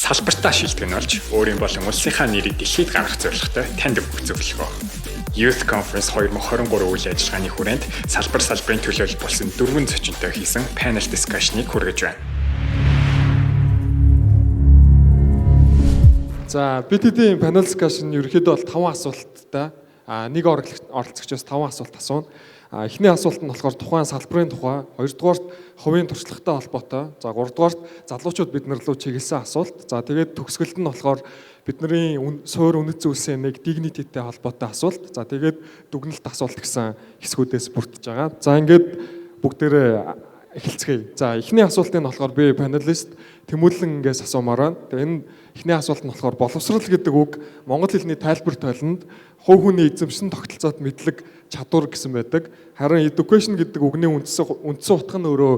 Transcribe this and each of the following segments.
салбартаа шилтгэн болж өөрийн болон улсынхаа нэрийг дэлхийд гаргах зорилготой танд бүх зөвлөгөө. Youth Conference 2023 үйл ажиллагааны хүрээнд салбарын төлөөлөл болсон 4 зочинтой хийсэн panel discussion-ыг хүргэж байна. За BTD panel discussion ерөөхдөө бол 5 асуулттай. Нэг оролцогчоос 5 асуулт асууна. Эхний асуулт нь болохоор тухайн салбарын тухай, хоёрдугаарт хувийн туршлагатай холбоотой, за гуравдугаарт залуучууд бид нар руу чиглэсэн асуулт. За тэгээд төгсгөлд нь болохоор бидний суур үнэт зүйлсийн нэг dignity-тэй холбоотой асуулт. За тэгээд дүгнэлт асуулт гэсэн хэсгүүдээс бүрдэж байгаа. За ингээд бүгдээрээ эхэлцгээе. За эхний асуултыг нь болохоор би панелист Тэмүүлэн ингээс асуумаар байна. Тэгээд энэ эхний асуулт нь болохоор боловсрал гэдэг үг монгол хэлний тайлбар тойлонд хувь хүний эзэмшин тогтолцоод мэдлэг чадвар гэсэн байдаг. Харин education гэдэг үгний үндсэн утга нь өөрөө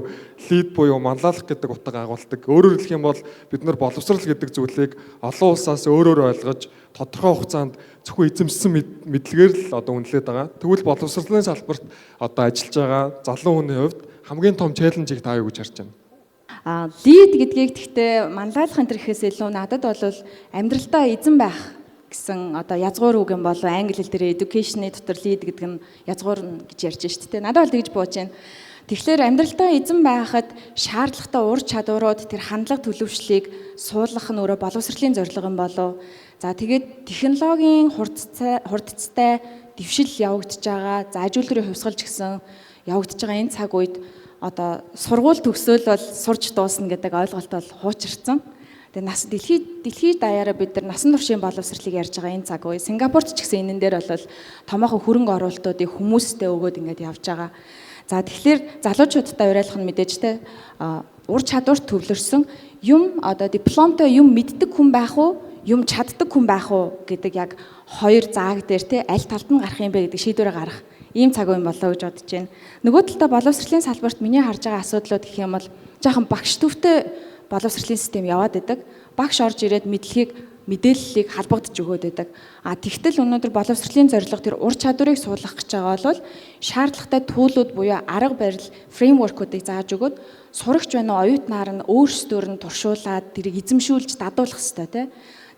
lead буюу манлайлах гэдэг утга агуулдаг. Өөрөөр хэлэх юм бол бид нар боловсрал гэдэг зүйлийг олон улсаас өөрөөр ойлгож тодорхой хугацаанд зөвхөн эзэмшсэн мэдлэгээр л одоо үнэлээд байгаа. Тэгвэл боловсролын салбарт одоо ажиллаж байгаа залуу хүний хувьд хамгийн том челленжийг та юу гэж харж байна? Lead гэдгийг гэхдээ манлайлах энэ гэхээс илүү надад бол амьдралдаа эзэн байх гэсэн одоо язгуур үг юм болов англи хэл дээр education-ийн дотор lead гэдэг нь язгуур гэж ярьж шүү дээ. Надад бол тэгж бууж байна. Тэгэхээр амьдралдаа эзэн байхад шаардлагатай ур чадварууд тэр хандлага төлөвшлийг суулгах нь өөрөө боловсролын зорилго юм болов. За тэгээд технологийн хурдцтай дэвшил явагдаж байгаа. За ажилтны хувьсгалж гисэн явагдаж байгаа энэ цаг үед одоо сургууль төгсөөл бол сурч дуусна гэдэг ойлголт бол хуучирсан. Тэгээ дэлхийд даяараа бид нар насан туршийн боловсролыг ярьж байгаа энэ цаг үе. Сингапурт ч гэсэн энэ дээр бол томоохон хөрөнгө оруулалтуудыг хүмүүстэй өгөөд ингэж явж байгаа. За тэгэхээр залуучуудтай уриалах нь мэдээж те ур чадварт төвлөрсөн юм одоо дипломтой юм мэддэг хүн байх уу, юм чаддаг хүн байх уу гэдэг яг хоёр зааг дээр те аль талд нь гарах юм бэ гэдэг шийдвэрээ гаргах ийм цаг үе болоо гэж бодож байна. Нөгөө талдаа боловсролын салбарт миний харж байгаа асуудлууд гэх юм бол жоохон багш төвтэй боловсролын систем яваад байдаг. Багш орж ирээд мэдээллийг халбагдж өгөөд байдаг. Тэгтэл өнөөдөр боловсролын зорилго тэр ур чадварыг суулгах гэж байгаа бол шаардлагатай туулууд буюу арга барил, фреймворкуудыг зааж өгөөд сурагч байна уу, оюутнаар нь өөрсдөр нь туршуулад тэрийг эзэмшүүлж дадуулах хэрэгтэй тий.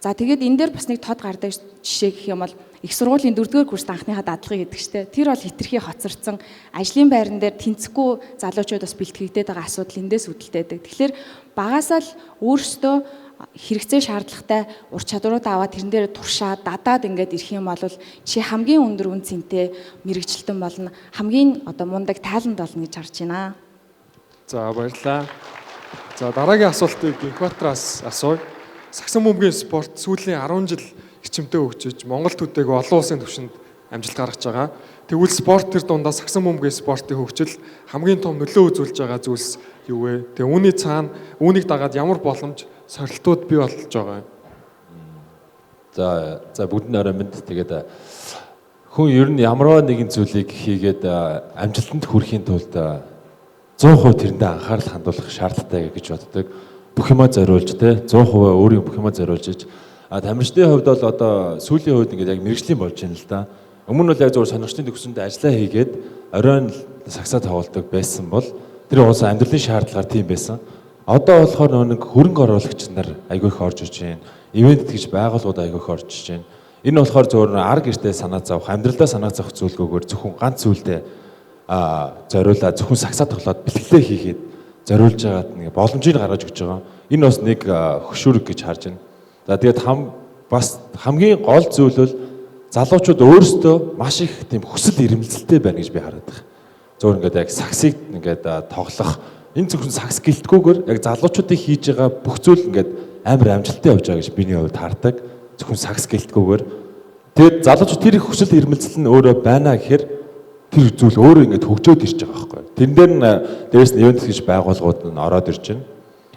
За тэгээд энэ дээр бас нэг тод гардаг жишээ гэх юм бол их сургуулийн 4-р курст анхныхаа дадлагыг гэдэг чтэй. Тэр бол хитрхи хоцорсон. Ажлын байран дээр тэнцэхгүй залуучууд бас бэлтгэгдээд байгаа асуудал эндээс үүдэлтэй байдаг. Тэгэхээр багасаа л өөрсдөө хэрэгцээ шаардлагатай ур чадварууд аваад тэрэн дээр туршаад дадаад ингээд ирэх юм бол чи хамгийн өндөр үн цэнтэй мэрэгчлэн болно. Хамгийн одоо мундаг талант болно гэж харж байна. За баярлалаа. За дараагийн асуултыг Экватораас асууя. Сагсан бөмбөгийн спорт сүүлийн 10 жил хичмэдээ хөгжиж Монгол төдийг олон улсын түвшинд амжилт гаргаж байгаа. Тэгвэл спорт төр дундаа сагсан бөмбөгийн спортын хөгжил хамгийн том нөлөө үзүүлж байгаа зүйлс юу вэ? Тэгээ үүний цаана үүнийг дагаад ямар боломж сорилтууд бий болж байгаа юм? За бүгд нэрээ мэд тэгээд хүн ер нь ямарваа нэгэн зүйлийг хийгээд амжилтанд хүрэхийн тулд 100% тэрэндээ анхаарал хандуулах шаардлагатай гэж боддог. Бүх юмаа зориулж те 100% өөрийн бүх юмаа зориулж иж тамирчдын хувьд бол одоо сүүлийн үед ингээд яг мэрэгжлийн болж байна л да. Өмнө нь бол яг зөвхөн сонирхчдын төгсөндөө ажиллаа хийгээд оройн сагсаа тоглодог байсан бол тэр уус амьдралын шаардлагаар тийм байсан. Одоо болохоор нэг хөрөнгө оруулагч нар айгүй их орж иж байна. Ивент гэж байгууллагууд айгүй их орж иж байна. Энэ болохоор зөвхөн ар гэртээ санаа зовх, амьдралдаа санаа зовх зүйлгүйгээр зөвхөн ганц зүйлдээ зориулаад зөвхөн сагсаа тоглоод бэлтгэлээ хийгээд зориулж байгаад нэг боломжийг гаргаж өгч байгаа. Энэ бас нэг хөшүүрэг гэж харж байна. За тэгээд бас хамгийн гол зүйл бол залуучууд өөрсдөө маш их тийм хүсэл эрмэлзэлтэй байна гэж би хараад байна. Зөвхөн ингээд яг саксыг ингээд тоглох энэ зөвхөн сакс гэлтгүүгээр яг залуучуудыг хийж байгаа бүх зүйл ингээд амар амжилттай явж байгаа гэж биний хувьд хардаг. Зөвхөн сакс гэлтгүүгээр тэгээд залуучууд тэр их хүсэл эрмэлзэл нь өөрөө байна гэхээр тэр зүйл өөрөө ингээд хөгжөөд ирж байгаа байхгүй. Тэрэн дээр нь дээрээс нь ивент гэж байгууллагууд нь ороод ирж байна.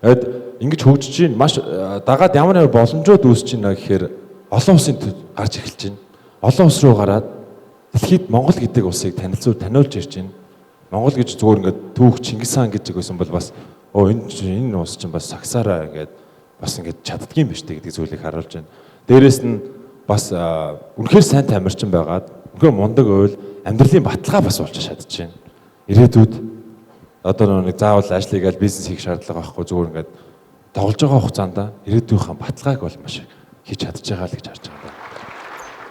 Тэгэд ингэж хөгжиж чинь маш дагаад ямар боломжууд үүсэж байна гэхээр олон улсын гарч эхэлж байна. Олон улс руу гараад дэлхийд Монгол гэдэг улсыг таниулж ирж байна. Монгол гэж зүгээр ингээд түүх Чингис хаан гэж байсан бол бас энэ улс чинь бас сагсаараа ингээд бас ингээд чаддгийм биш гэдэг зүйлийг харуулж байна. Дээрээс нь бас үнэхээр сайн тамирчин байгаад үнэхээр мундаг ойл амьдралын баталгаа бас болж чадж байна. Ирээдүйд одоо нэг заавал ажил хийгээл бизнес хийх шаардлага байхгүй зүгээр ингээд тоглож байгаа хугацаанд ирээдүйнхээ баталгааг бол маш их хийж чадж байгаа л гэж харж байгаа.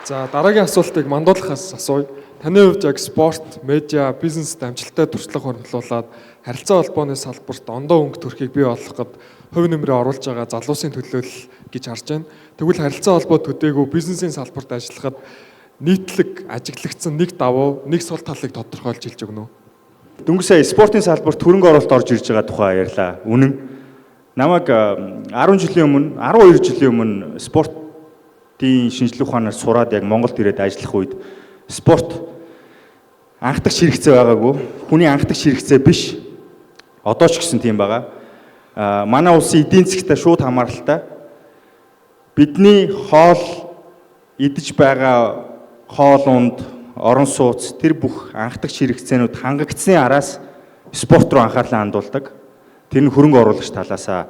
За дараагийн асуултыг мандуулахаас асууя. Таны хувьд яг спорт, медиа, бизнест амжилттай туршлага хөрөнгөлүүлээд харилцаа холбооны салбарт ондоо өнгө төрхийг бий болгоход хувь нэмрээ оруулж байгаа залуусын төлөөлөл гэж харж байна. Тэгвэл харилцаа холбоо төдийгүй бизнесийн салбарт ажиллахад нийтлэг ажиглагдсан нэг давуу, нэг сул талыг тодорхойлж хэлж өгнө үү? Дөнгөж сая спортын салбарт хөрөнгө оруулалт орж ирж байгаа тухай ярьлаа. Үнэн. Намайг 10 жилийн өмнө, 12 жилийн өмнө спортын шинжилгээ ухаанаар сураад яг Монголд ирээд ажиллах үед спорт анхдагч хэрэгцээ байгаагүй. Хүний анхдагч хэрэгцээ биш. Одоо ч гэсэн тийм байгаа. Манай улсын эдийн засгтай шууд хамааралтай. Бидний хоол идэж байгаа хоол унд, орон сууц тэр бүх анхдагч хэрэгцээнүүд хангагдсны араас спорт руу анхаарлаа хандуулдаг. Тэр нь хөрөнгө оруулагч талаасаа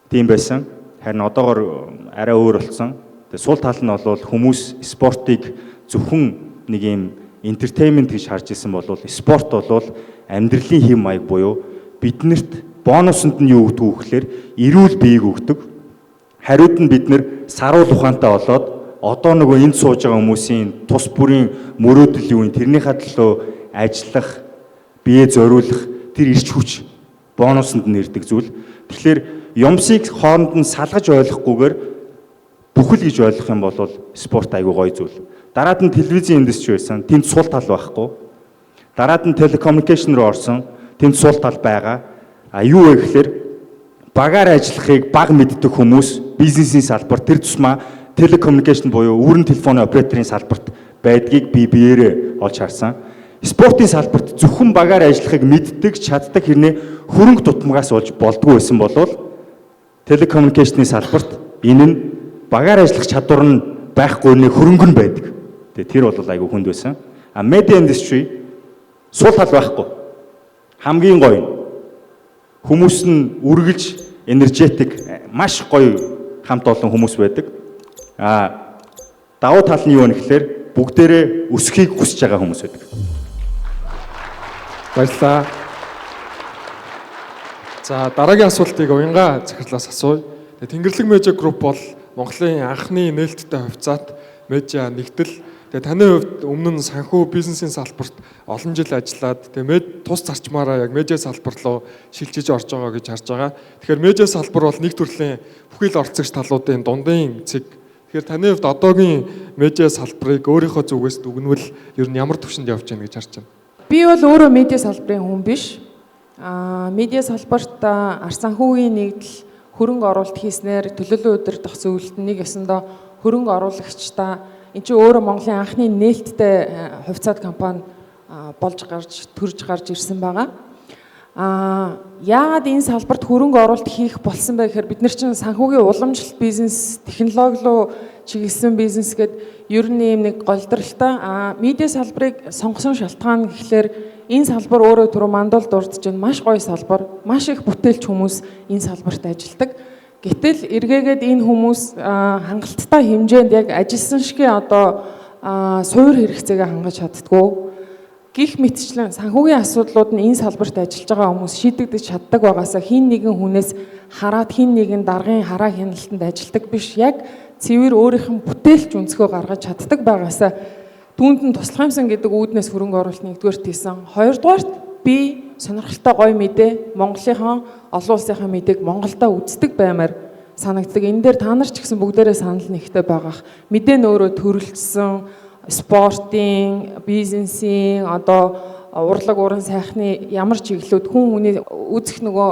тийм байсан. Харин одоогоор арай өөр болсон. Тэгээ сул тал нь бол хүмүүс спортыг зөвхөн нэг юм entertainment гэж харж исэн бол спорт бол амьдралын хэм маяг буюу биднэрт бонусанд нь юу өгдөг вэ гэхээр эрүүл биеийг өгдөг. Хариуд нь бид нэр саруул ухаантай болоод одоо нөгөө энд сууж байгаа хүмүүсийн тус бүрийн мөрөөдөл юу вэ? Тэрнийхээ төлөө ажиллах, бие зориулах тэр ирч хүч бонусанд нь ирдэг зүйл. Тэгэхээр юмсыг хооронд нь салгаж ойлгохгүйгээр бүхэл гэж ойлгох юм бол спорт айгүй гоё зүйл. Дараад нь телевизийн индастри байсан. Тэнд сул тал байхгүй. Дараад нь телекоммуникашн руу орсон. Тэнд сул тал байгаа. Юу вэ гэхээр багаар ажиллахыг баг мэддэг хүмүүс бизнесийн салбар тэр тусмаа телекоммуникашн буюу өрн телефоны операторын салбарт байдгийг би биеэрээ олж харсан. Спортын салбарт зөвхөн багаар ажиллахыг мэддэг, чаддаг хэрнээ хөрөнгө тутамгаас олж болдгоо байсан болвол телекоммуникашны салбарт энэ нь багаар ажиллах чадвар нь байхгүй нэг хөрөнгө нь байдаг. Тэр бол айгүй хүнд байсан. Media industry сул тал байхгүй. Хамгийн гоё. Хүмүүс нь үргэлж энержетик маш гоё хамт олон хүмүүс байдаг. Давуу тал нь юу вэ гэхээр бүгдээрээ өсөхийг хүсэж байгаа хүмүүс байдаг. Баярлалаа. За дараагийн асуултыг уянга захирлаас асууя. Тэнгэрлэг медиа групп бол Монголын анхны нээлттэй хувьцаат медиа нэгдэл. Тэгээ таны хувьд өмнө нь санхүү бизнесийн салбарт олон жил ажиллаад тэгээ тус зарчмаараа яг медиа салбар руу шилжиж орж байгаа гэж харж байгаа. Тэгэхээр медиа салбар бол нэг төрлийн бүхэл орцогч талуудын дундын цэг. Тэгэхээр таны хувьд одоогийн медиа салбарыг өөрийнхөө зүгээс дүгнвэл ер нь ямар төвшөнд явж байна гэж харж байна? Би бол өөрөө медиа салбарын хүн биш. Медиа салбарт ард санхүүгийн нэгдэл хөрөнгө оруулалт хийснээр төлөөлөл удирдах зөвлөлт нэг ясандаа хөрөнгө оруулагчдаа энэ чинь өөрөө Монголын анхны нээлттэй хувьцаат компани болж төрж гарч ирсэн байгаа. Яагаад энэ салбарт хөрөнгө оруулалт хийх болсон бэ гэхээр бид нар чинь санхүүгийн уламжлалт бизнес, технологи руу чиглэсэн бизнес гэдэг ер нь юм нэг голдралтай. Медиа салбарыг сонгосон шалтгаан гэхлээр энэ салбар өөрөө түрүү мандал дурдж байна. Маш гоё салбар, маш их бүтээлч хүмүүс энэ салбарт ажилладаг. Гэтэл эргээгээд энэ хүмүүс хангалттай хэмжээнд яг ажилласан шигээ одоо суур хэрэгцээгээ хангаж чаддгүй. Гэх мэтчлэн санхүүгийн асуудлууд нь энэ салбарт ажиллаж байгаа хүмүүс шийдэгдэж чаддаг байгаасаа хин нэгэн хүнээс хараад хин нэгэн даргын хараа хяналтанд ажилладаг биш. Яг цэвэр өөрийнх нь бүтээлч өнцгөө гаргаж чаддаг байгаасаа түүнд нь туслах юмсан гэдэг үүднээс хөрөнгө оруулалт нэгдүгээрт хийсэн. Хоёрдугаарт би сонирхолтой гоё мэдээ Монголынхон олон улсынхаа мэдээг Монголдо үздэг баймаар санагддаг. Энэ дээр та нар ч гэсэн бүгдээрээ санал нэгтэй байгаах. Мэдээ нь өөрөө төрөлжсөн спортын, бизнесийн одоо урлаг уран сайхны ямар чиглэлүүд хүн хүний үзэх нөгөө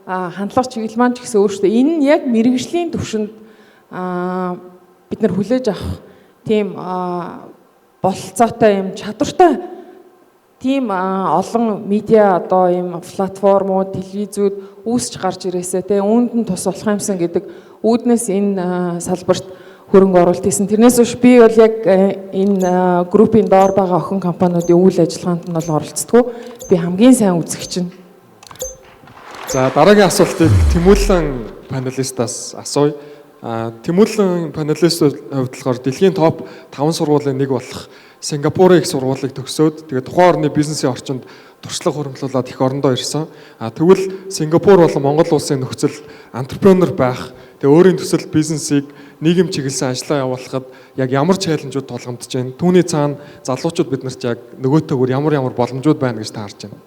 хандлага чиглэл маань ч гэсэн өөртөө энэ нь яг мэрэгжлийн төвшөнд бид нар хүлээж авах тийм бололцоотой юм чадвартай тийм олон медиа одоо ийм платформуд, телевизүүд үүсч гарч ирээсээ те үүнд нь тус болох юмсан гэдэг үүднээс энэ салбарт хөрөнгө оруулалт хийсэн. Тэрнээс биш би бол яг энэ группийн доор байгаа охин компаниудын үйл ажиллагаанд нь бол оролцдог. Би хамгийн сайн үзэгч нь. За дараагийн асуултыг Тэмүүлэн панелистаас асууя. Тэмүүлэн панелистууд хувьдлахаар дэлхийн топ 5 сургуулийн нэг болох Сингапурын их сургуулийг төгсөөд тэгээд тухайн орны бизнесийн орчинд туршлага хуримтлуулаад их орондоо ирсэн. Тэгвэл Сингапур болон Монгол улсын нөхцөл антрепренер байх, тэгээ өөрийн төсөл бизнесийг нийгэм чиглэсэн ажлаа явуулахад яг ямар чаленжууд тулгамдж байна? Түүний цаана залуучууд биднэрт яг нөгөөтэйгөр ямар боломжууд байна гэж та харж байна?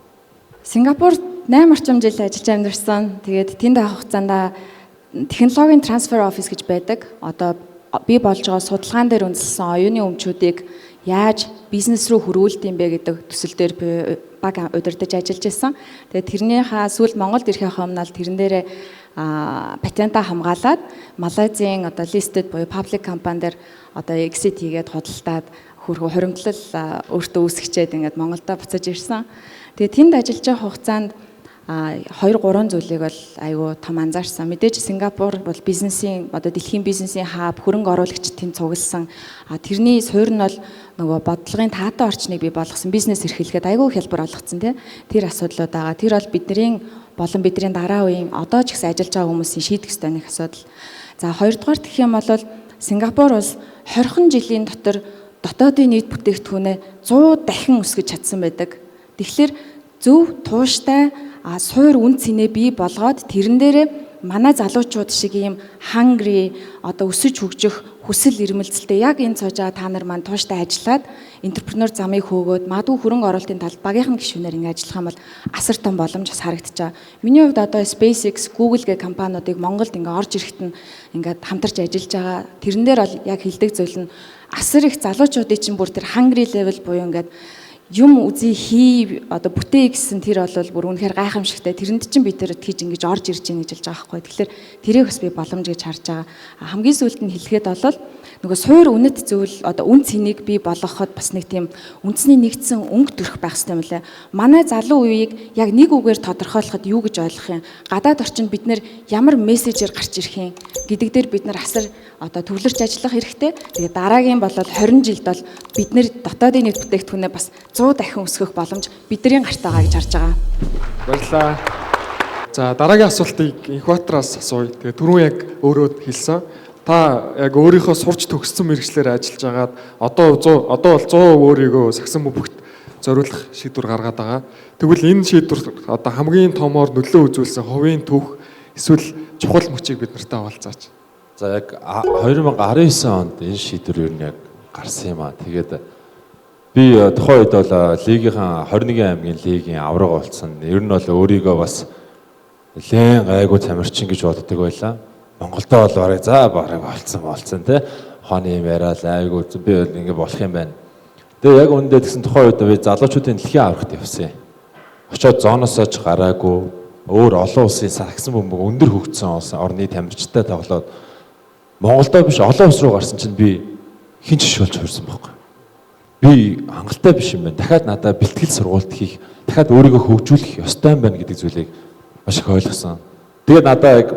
Сингапурт 8 орчим жил ажиллаж амьдарсан. Тэгээд тэнд авах хугацаанд технологийн трансфер офис гэж байдаг. Одоо бий болж байгаа судалгаан дээр үндэслэн оюуны өмчүүдийг яаж бизнес рүү хөрвүүлдэм бэ гэдэг төсөл дээр би баг удирдах ажиллаж байсан. Тэгээд тэрнийхээ сүүлд Монголд ирэхээ өмнө тэрэн дээрээ патента хамгаалаад Малайзийн одоо listed буюу public компани дээр одоо exit хийгээд худалдаад хуримтлал өөртөө үүсгэчээд ингээд Монголдо буцаж ирсэн. Тэгээд тэнд ажиллаж байгаа хугацаанд 2-3 зүйлийг бол айгүй том анзаарсан. Мэдээж Сингапур бол бизнесийн одоо дэлхийн бизнесийн хаб, хөрөнгө оруулагчид тэнд цугласан. Тэрний суурь нь бол нөгөө бодлогын таатай орчныг бий болгосон бизнес эрхлэхэд айгүй хялбар олгоцсон тий. Тэр асуудлууд байгаа. Тэр бол бидний дараа үеийн одоо ч гэсэн ажиллаж байгаа хүмүүсийн шийдэх ёстой нэг асуудал. За хоёрдугаар гэх юм бол Сингапур улс 20 жилийн дотор дотоодын нийт бүтээгдэхүүнээ 100 дахин өсгөж чадсан байдаг. Тэгэхээр зөв тууштай суур үн цэнэ бий болгоод тэрэн дээрээ манай залуучууд шиг ийм hungry одоо өсөж хөгжих хүсэл эрмэлзэлтэй яг энэ цоожаа та нар маань тууштай ажиллаад энтерпренeur замыг хөөгөөд магадгүй хөрөнгө оруулалтын талд багийнхан гишүүнээр ингэ ажиллах юм бол асар том боломж бас харагдчихаа. Миний хувьд одоо SpaceX, Google гэх компаниудыг Монголд ингэ орж ирэхэд нь ингээд хамтарч ажиллаж байгаа. Тэрэн дээр бол яг хилдэг зүйл нь асар их залуучуудын чинь бүр тэр hungry level буюу ингээд юм үзий хий одоо бүтээ гэсэн тэр бол бүр үнэхээр гайхамшигтай. Тэрэнд чинь би тэр хийж ингэж орж ирж ийн гэж хэлж байгаа байхгүй. Тэгэхээр тэрийг бас би боломж гэж харж байгаа. Хамгийн сүүлд нь хэлэхэд бол нөгөө суур үнэт зүйл одоо үн цэнийг би болгоход бас нэг тийм үндэсний нэгдсэн өнгө төрх байх хэрэгтэй юм лээ. Манай залуу үеийг яг нэг үгээр тодорхойлоход юу гэж ойлгох юм? Гадаад орчинд бид нэр ямар мессежээр гарч ирэх юм гэдэг дээр бид нар асар одоо төвлөрч ажиллах хэрэгтэй. Тэгээ дараагийн бол 20 жилд бол бид нэр дотоодын нийт бүтээгдэхүүнээ бас 100 дахин өсгөх боломж бидний гарт байгаа гэж харж байгаа. Баярлалаа. За дараагийн асуултыг инкубатороос асууя. Тэгээ түрүүн яг өөрөө хэлсэн. Та яг өөрийнхөө сурч төгссөн мэргэжлээр ажиллаж агаад одоо бол 100% өөрийгөө сагсан бүбэгт зориулах шийдвэр гаргаад байгаа. Тэгвэл энэ шийдвэр одоо хамгийн томоор нөлөө үзүүлсэн хувийн түүх эсвэл чухал мөчийг бид нартай хаваалцаач. За яг 2019 онд энэ шийдвэр юу нэг гарсан юм аа. Тэгээд би тухайн үед бол лигийнхан 21 аймгийн лигийн авраг болсон. Ер нь бол өөрийгөө бас нэлээд гайгүй тамирчин гэж боддог байлаа. Монголдо бол бараг болцсон тий. Хооны юм яриад айгүй би ингэ болох юм байна. Тэгээ яг үүндээ тэгсэн тухайн үед би залуучуудын дэлхийн аврагт явсан. Очоод зооноосоо ч гараагүй өөр олон улсын сагсан бөмбөг өндөр хөгжсөн орны тамирчтай тоглоод Монголдо биш олон улс руу гарсан чинь би хинч ш болж хувирсан байхгүй. Би хангалттай биш юм байна. Дахиад надад бэлтгэл сургалт хийх, дахиад өөрийгөө хөгжүүлэх ёстой юм байна гэдэг зүйлийг маш их ойлгосон. Тэгээд надад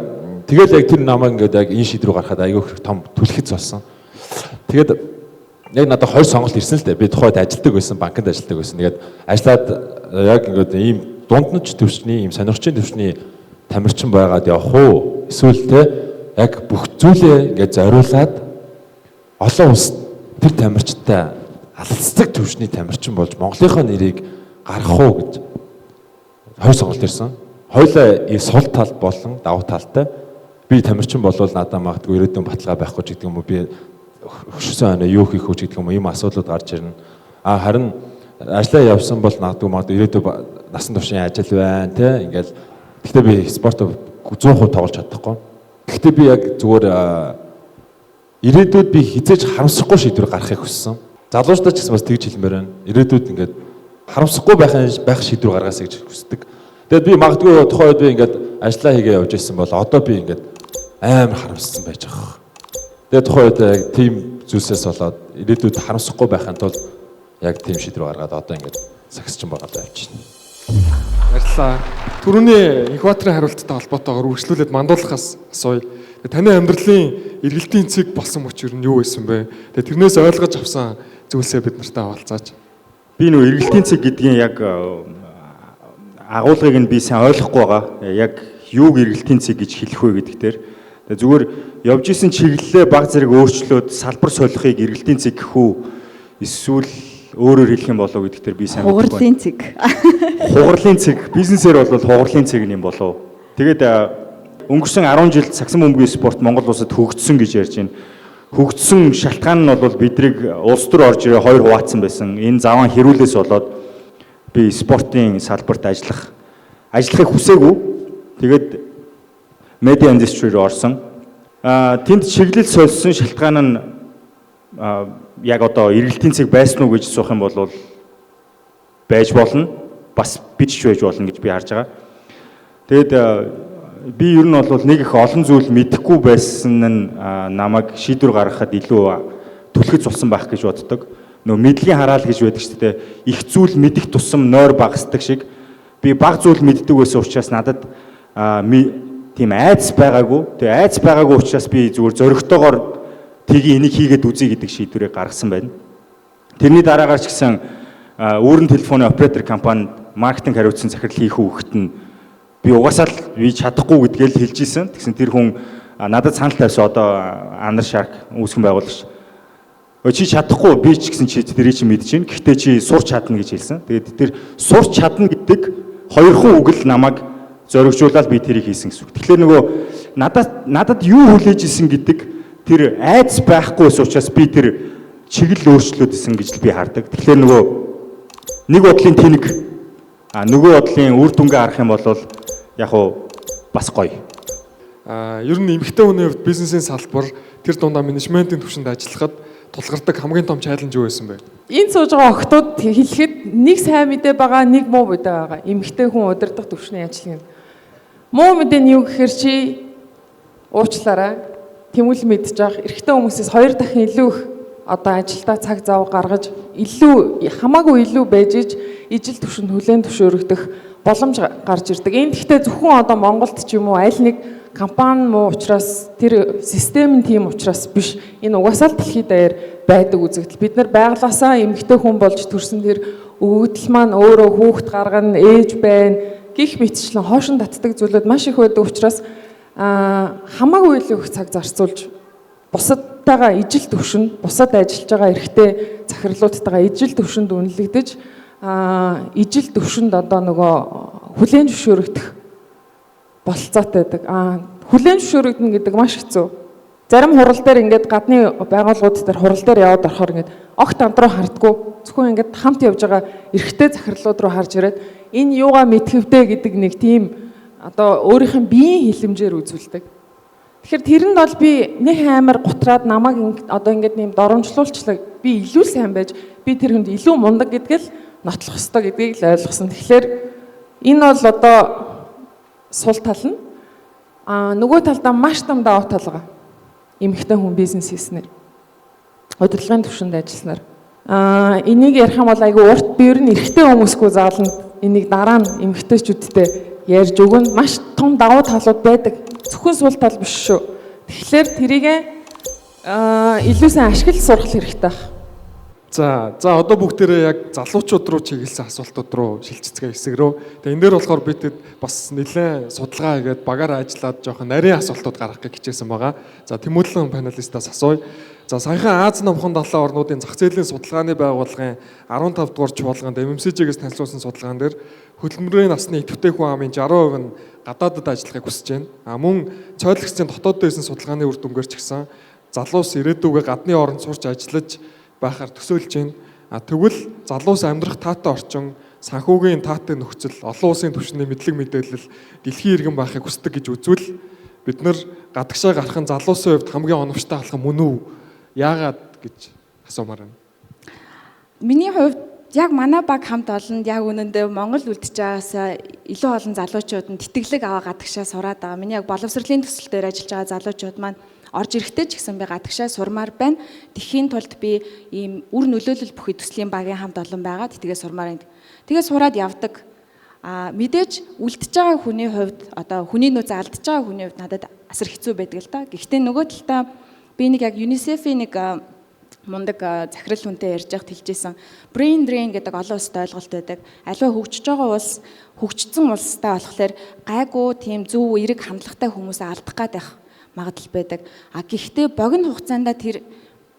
яг тэр намайг ингээд яг энэ шийдвэр гаргахад аягүй их том түлхэц болсон. Тэгээд яг надад 2 сонголт ирсэн л дээ. Би тухайд ажилладаг байсан, банкнд ажилладаг байсан. Тэгээд ажиллаад яг ингээд ийм дунднаж төвчний, ийм сонирхчийн төвчний тамирчин байгаад явах уу? Эсвэл те яг бүх зүйлээ ингээд зориулаад олон улс тэр тамирчтай алцдаг төвчний тамирчин болж Монголынхоо нэрийг гаргах уу гэж 2 сонголт ирсэн. Хоёулаа сул тал болон давуу талтай. Би тамирчин болвол надад магадгүй ирээдүйн баталгаа байхгүй ч гэдэг юм уу, би хөшсөн юу хийх үү гэдэг юм уу, ийм асуудлууд гарч ирнэ. Харин ажиллаа явсан бол магадгүй ирээдүйн насан туршийн ажил байна те ингээл. Гэхдээ би спорт 100% тоглож чадахгүй. Гэхдээ би яг зүгээр ирээдүйд би хизээж харамсахгүй шийдвэр гаргахыг хүссэн. Залуучдаа ч гэсэн бас тэгж хэлмээр байна. Ирээдүйд ингээд харамсахгүй байх шийдвэр гаргаасаа гэж хүсдэг. Тэгээд би магадгүй тухайд би ингээд ажиллаа хийгээ явж ирсэн бол одоо би ингээд амар харамссан байж байгаа. Тэгээд тухайд яг тийм зүйлсээс болоод ирээдүйд харамсахгүй байхын тулд яг тийм шийдвэр гаргаад одоо ингээд сагсчин болоод явж байна. Баярлалаа. Түрүүний инкубаторын хариулттай холбоотойгоор үргэлжлүүлээд мандуулахаас асууя. Таны амьдралын эргэлтийн цэг болсон мөч юу нь юу байсан бэ? Тэгээд тэрнээс ойлгож авсан зүйлсээ бид нартай хаваалцаач. Би нөө эргэлтийн цэг гэдгийн яг агуулгыг нь би сайн ойлгохгүй байгаа. Яг юуг эргэлтийн цэг гэж хэлэх вэ гэдэг дээр зүгээр явж исэн чиглэлээ баг зэрэг өөрчлөөд салбар солихыг эргэлтийн цэг гэх үү? Эсвэл өөрөөр хэлэх юм болов гэдэгтэр би сайн Хугарлын цэг. Хугарлын цэг, бизнесээр бол хугарлын цэг юм болов. Тэгээд өнгөрсөн 10 жилд сагсан бөмбөгийн спорт Монгол улсад хөгжсөн гэж ярьж байна. Хөгжсөн шалтгаан нь бол бидрийг улс төр орж ирээ хоёр хуваацсан байсан. Энэ заван хэрүүлээс болоод би спортын салбарт ажиллахыг хүсээгүй. Тэгээд медиа индастри руу орсон. Тэнд чиглэл сольсон шалтгаан нь яг одоо эргэлтийн цэг байсан уу гэж асуух юм бол байж болно. Бас бичж байж болно гэж би харж байгаа. Тэгэд би ер нь бол нэг их олон зүйл мэдэхгүй байсан нь намайг шийдвэр гаргахад илүү түлхэц болсон байх гэж боддог. Нөө мэдлийн хараал гэж байдаг шүү дээ. Их зүйл мэдэх тусам нойр багасдаг шиг би баг зүйл мэддэг байсан учраас надад тийм айдас байгаагүй. Тэгээ айдас байгаагүй учраас би зүгээр зөрөгтэйгээр тгий энийг хийгээд үзье гэдэг шийдвэрийг гаргасан байна. Тэрний дараагаар ч гэсэн өөрийн телефоны оператор компанид маркетинг хариуцсан захирал хийх үгэхэд нь би угаасаа л би чадахгүй гэдгээл хэлж ийсэн. Тэгсэн тэр хүн надад санал тавьсан одоо Анар Шарк үүсгэн байгуулагч. Чи чадахгүй би ч гэсэн чи тэрийг чи мэдэж байна. Гэхдээ чи сурч чадна гэж хэлсэн. Тэгээд тэр сурч чадна гэдэг хоёрхан үг л намайг зоригжуулаад би тэрийг хийсэн гэсэн үг. Тэгэхээр нөгөө надад юу хүлээж исэн гэдэг тэр айдас байхгүйс учраас би тэр чиглэл өөрчлөөд исэн гэж би хардаг. Тэгэхээр нөгөө нэг бодлын тэнэг нөгөө бодлын үр дүнгээ харах юм бол яг уу бас гоё. Ер нь эмэгтэй хүний хувьд бизнесийн салбар тэр дундаа менежментийн түвшинд ажиллахад тулгардаг хамгийн том чаленж юу байсан бэ? Энэ сууж байгаа охтууд хэлэхэд нэг сайн мэдээ байгаа, нэг муу мэдээ байгаа. Эмэгтэй хүн удирдах түвшний ажил юм. Муу мэдээ нь юу гэхээр чи уучлаарай. Тэмүүлэл мэдж байгаа. Эрэгтэй хүмүүсээс 2 дахин илүү их одоо ажилдаа цаг зав гаргаж хамаагүй илүү байж ижил түвшинд хүлээн зөвшөөрөгдөх боломж гарч ирдэг. Энэ гэхдээ зөвхөн одоо Монголд ч юм уу аль нэг компани муу учраас тэр систем нь тийм учраас биш. Энэ угаасаа л дэлхийд даяар байдаг үзэгдэл. Бид нар байглаасаа эмэгтэй хүн болж төрсөн тэр өвөгдөл маань өөрөө хүүхэд гаргана, ээж байна гих мэтчлэн хоошин татдаг зүйлүүд маш их байдаг учраас хамаагүй илүү их цаг зарцуулж бусадтайгаа ижил төвшөнд, бусад ажиллаж байгаа эрэгтэй захирлуудтайгаа ижил төвшөнд үнэлэгдэж ижил төвшөнд одоо нөгөө хүлээн зөвшөөрөгдөх болцоотой байдаг. Хүлээн зөвшөөрөгдөн гэдэг маш хэцүү. Зарим хурал дээр ингээд гадны байгууллагууд дээр хурал дээр яваад орохоор ингээд огт анд руу хардггүй. Зөвхөн ингээд хамт явж байгаа эрэгтэй захирлууд руу харж ирээд энэ юугаа мэдхэвдэ гэдэг нэг тийм одоо өөрийнх нь биеийн хилэмжээр үзүүлдэг. Тэгэхээр тэрэнд бол би нэг амар гутраад намайг одоо ингээд нэм доромжлуулчлаа. Би илүү сайн байж би тэр хүнд илүү мундаг гэдгээл нотлох ёстой гэдгийг л ойлгосон. Тэгэхээр энэ бол одоо сул тал нь нөгөө талдаа маш том давуу тал байгаа. Эмэгтэй хүн бизнес хийснээр удирдлагын түвшинд ажилласнаар энийг ярих юм бол айгүй урт би ер нь эрэгтэй хүмүүсгүй заална энийг дараа нь эмэгтэйчүүдтэй ярьж өгөн маш том давуу талууд байдаг. Зөвхөн сул тал биш шүү. Тэгэхээр тэрийг илүү сайн ашиглаж сурах хэрэгтэй байна. За одоо бүгдээрээ яг залуучууд руу чиглэсэн асуултууд руу шилжицгээ хэсэг рүү. Тэгээ энэ дээр болохоор бид бас нэлээд судалгаа хийгээд багаар ажиллаад жоохон нарийн асуултууд гаргахыг хичээсэн байгаа. За тэмүүлэн панелистаас асууя. За саяхан Аз номхон далайн орнуудын зах зээлийн судалгааны байгууллагын 15 дугаар чуулганд MMCG-гээс танилцуулсан судалгаан дээр хөдөлмөрийн насны идэвхтэй хүн амын 60% нь гадаадад ажиллахыг хүсэж байна. Мөн цойлогчдын дотоод дээсэн судалгааны үр дүнгээр ч гэсэн залуус ирээдүгөө гадны оронд сурч ажиллаж байхаар төсөөлж байна. Тэгвэл залуус амьдрах таатай орчин, санхүүгийн таатай нөхцөл, олон улсын түвшний мэдлэг мэдээлэл дэлхийн иргэн байхыг хүсдэг гэж үзвэл бид нар гадагшаа гарах нь залуусын хувьд хамгийн оновчтой болох мөн үү? Яагаад гэж асуумаар байна. Миний хувьд яг манай баг хамт олонд яг үнэндээ Монгол үлдчихэж байгаас илүү олон залуучууд нь тэтгэлэг аваа гадагшаа сураад байгаа. Миний яг боловсролын төсөл дээр ажиллаж байгаа залуучууд маань орж ирэхдээ ч гэсэн би гадагшаа сурмаар байна. Тэхийн тулд би ийм үр нөлөөлөл бүхий төслийн багийн хамт олон байгаа. Тэгээ сурмаар байна. Тэгээ сураад явдаг. Мэдээж үлдчихэж байгаа хүний хувьд одоо хүний нөөц алдчихж байгаа хүний хувьд надад асар хэцүү байдаг л да. Гэхдээ нөгөө талдаа би нэг яг UNICEF-ийн нэг мундаг захирал хүнтэй ярьж байхад хэлжсэн brain drain гэдэг олон улсад ойлголт байдаг. Аливаа хөгжиж байгаа улс хөгжсөн улстай болохоор гайгүй тийм зөв эерэг хандлагатай хүмүүсээ алдах гээд байх магадлал байдаг. Гэхдээ богино хугацаанд тэр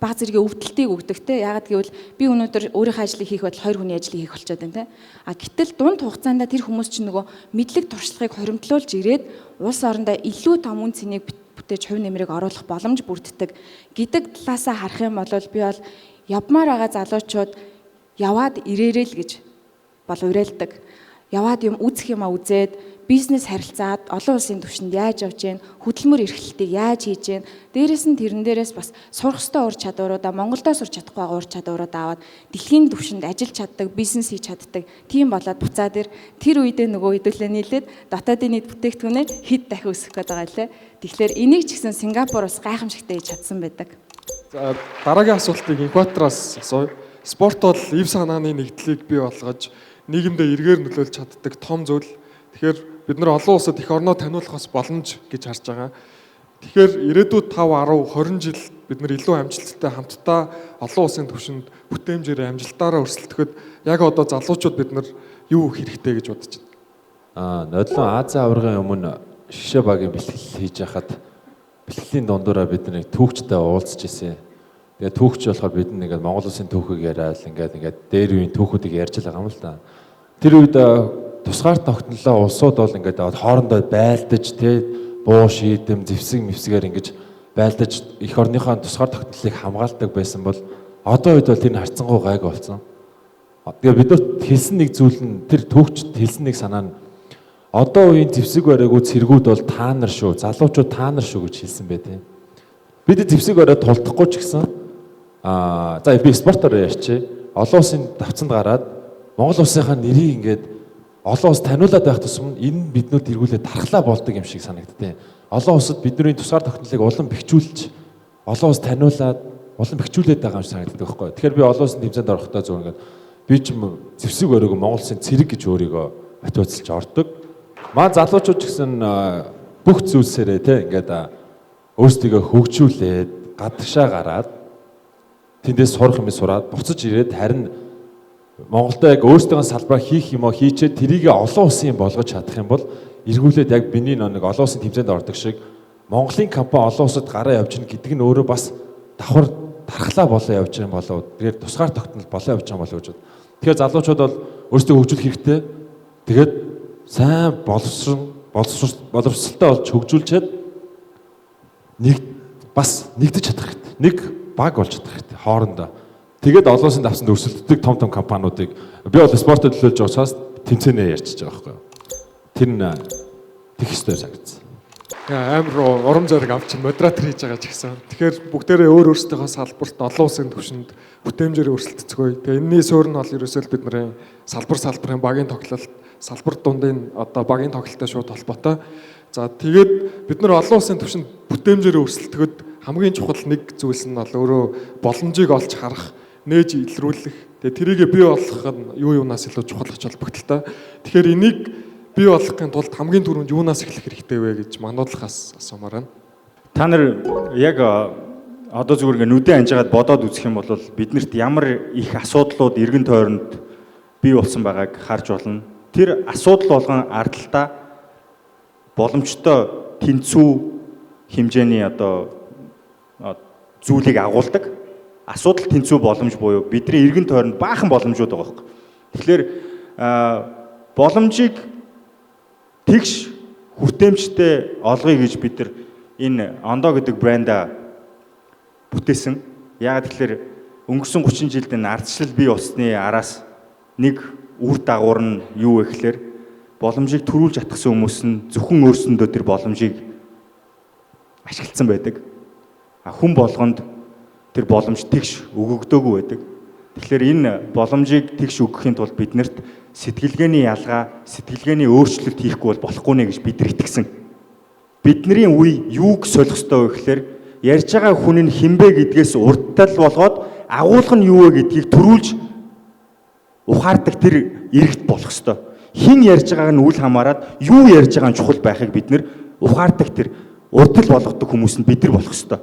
баг зэргийн өвдөлтийг өгдөг те. Ягаад гэвэл би өнөөдөр өөрийнхөө ажлыг хийх байтал 2 хүний ажлыг хийх болчиход байна те. А гэтэл дунд хугацаанд тэр хүмүүс чинь нөгөө мэдлэг туршлагыг хоримтлуулж ирээд улс орондоо илүү том үн цэнийг бүтээж хувь нэмрийг оруулах боломж бүрддэг гэдэг талаасаа харах юм бол би бол явмаар байгаа залуучууд яваад ирээрэй л гэж бол уриалдаг. Яваад юм үзэх юм а үзээд бизнес харилцаад олон улсын түвшинд яаж явж гин, хөдөлмөр эрхлэлтийг яаж хийж гин, дээрэс нь тэрэн дээрээс бас сурах ёстой ур чадваруудаа Монголдо сурч чадахгүй байгаа ур чадваруудаа аваад дэлхийн түвшинд ажиллаж чаддаг, бизнес хийж чаддаг тийм болоод буцаад тэр үедээ нөгөө хэдүүлээ нийлээд дотоодын нийт бүтээгдэхүүнээ хэд дахин өсгөх гээд байгаа лээ. Тэгэхээр энийг ч гэсэн Сингапур бас гайхамшигтай хийж чадсан байдаг. За дараагийн асуултыг инкватраас асууя. Спорт бол эв санааны нэгдлийг бий болгож нийгэмдээ эргээр нөлөөлж чаддаг том зүйл. Тэгэхээр бид нар олон улсад их орноо таниулах бас боломж гэж харж байгаа. Тэгэхээр ирээдүйд 5, 10, 20 жил бид нар илүү амжилттай хамтдаа олон улсын түвшинд бүтээмжээр амжилтаараа өрсөлдөхөд яг одоо залуучууд бид нар юу хэрэгтэй гэж бодож байна? Нодлон Азийн аваргын өмнө шишээ багийн бэлтгэл хийж хахад бэлтгэлийн дундуура бид нэг түүхчтэй уулзж ирсэн. Тэгээ түүхч болохоор бид нэгээд Монгол улсын түүхийг яриад ингээд дээр үеийн түүхүүдийг ярьж байгаа юм л да. Тэр үед тусгаар тогтнолоо улсууд бол ингээд хоорондоо байлдаж тий буу шийдэм зэвсэг мэвсгээр ингэж байлдаж эх орныхоо тусгаар тогтнолыг хамгаалдаг байсан бол одоо үед бол тэр нь харцсангуй гайг болсон. Тэгээ бидэрт хэлсэн нэг зүйл нь тэр түүхчд хэлсэн нэг санаа нь одоо үеийн зэвсэг бариагууд цэргүүд бол та нар шүү, залуучууд та нар шүү гэж хэлсэн бай тий. Бид зэвсэг бариад тулдахгүй ч гэсэн за би спортоор ярьчих. Олон улсын давцанд гараад Монгол улсынхаа нэрийг ингээд олон улс таниулаад байх тусам энэ биднүүд эргүүлээд дархлаа болдог юм шиг санагдтыг. Олон улсад бидний тусгаар тогтнолыг улам бэхжүүлж, олон улс таниулаад, улам бэхжүүлээд байгаа юм шиг санагддаг байхгүй. Тэгэхээр би олон улсын тэмцээнд орохдоо зөв ингээд би ч зэвсэг өрөөгөө Монгол улсын цэрэг гэж өөрийгөө мотивацлж ордог. Маа залуучууд ч гэсэн бүх зүйлсээрээ те ингээд өөрсдийгөө хөгжүүлээд, гадагшаа гараад тэндээс сурах юм сураад буцаж ирээд харин Монголдо яг өөрсдөө салбараа хийх юм уу хийчээд тэрийг олон улсын болгож чадах юм бол эргүүлээд яг биний нэг олон улсын тэмцээнд ордог шиг Монголын компани олон улсад гараа явж гин гэдэг нь өөрөө бас давхар дархлаа болоо явж байгаа юм болоо. Тэгээд тусгаар тогтнол болоо явж байгаа болоо гэж бод. Тэгэхээр залуучууд бол өөрсдөө хөгжүүлэх хэрэгтэй. Тэгээд сайн боловсралтай болж хөгжүүлчихэд нэг бас нэгдэж чадах хэрэгтэй. Нэг баг болж чадах хэрэгтэй хоорондоо. Тэгээд олон улсын давсанд өрсөлддөг том компаниудыг би бол спортод төлөөлж байгаа учраас тэмцээнээ ярьчихж байгаа байхгүй юу. Тэр нь тех ёстой санагдсан. Амар урам зориг авч модератор хийж байгаа ч гэсэн. Тэгэхээр бүгдээрээ өөр өөрсдийнхөө салбарт олон улсын түвшинд бүтээмжээр өрсөлдөцгөөе. Тэгээ энэний суурь нь бол ерөөсөө бидний салбарын багийн тоглолт, салбар дундын одоо багийн тоглолттой шууд холбоотой. За тэгээд бид нар олон улсын түвшинд бүтээмжээр өрсөлдөхөд хамгийн чухал нэг зүйлс нь бол өөрөө боломжийг олж харах, нээж илрүүлэх. Тэгээ тэрийгэ бий болгох нь юунаас илүү чухал ач холбогдолтой. Тэгэхээр энийг бий болгохын тулд хамгийн түрүүнд юунаас эхлэх хэрэгтэй вэ гэж мануудлахаас асуумаар байна. Та нар яг одоо зүгээр нүдэн анжгаад бодоод үзэх юм бол биднэрт ямар их асуудлууд эргэн тойронд бий болсон байгааг харж болно. Тэр асуудал болгон ардталтаа боломжтой тэнцүү хэмжээний одоо зүйлийг агуулдаг. Асуудал тэнцүү боломж буюу бидний эргэн тойронд баахан боломжууд байгаа байхгүй. Тэгэхээр боломжийг тэгш хүртээмжтэй олгоё гэж бид нар энэ Ондоо гэдэг бренда бүтээсэн. Яагаад тэгэхээр өнгөрсөн 30 жилд энэ ардчлал бий болсны араас нэг үр дагавар нь юу вэ гэхээр боломжийг төрүүлж чадсан хүмүүс нь зөвхөн өөрсөндөө тэр боломжийг ашигласан байдаг. Хүн болгонд тэр боломж тэгш өгөгдөөгүй байдаг. Тэгэхээр энэ боломжийг тэгш өгөхийн тулд биднэрт сэтгэлгээний ялгаа, сэтгэлгээний өөрчлөлт хийхгүй бол болохгүй нэ гэж бид нар итгэсэн. Бидний үе юуг солих ёстой вэ гэхээр ярьж байгаа хүн нь хинбэ гэдгээс урдтал болгоод агуулга нь юу вэ гэдгийг төрүүлж ухаардаг тэр эрэгт болох ёстой. Хин ярьж байгааг нь үл хамааран юу ярьж байгаа нь чухал байхыг бид нэр ухаардаг тэр урдтал болгодог хүмүүс нь бид нар болох ёстой.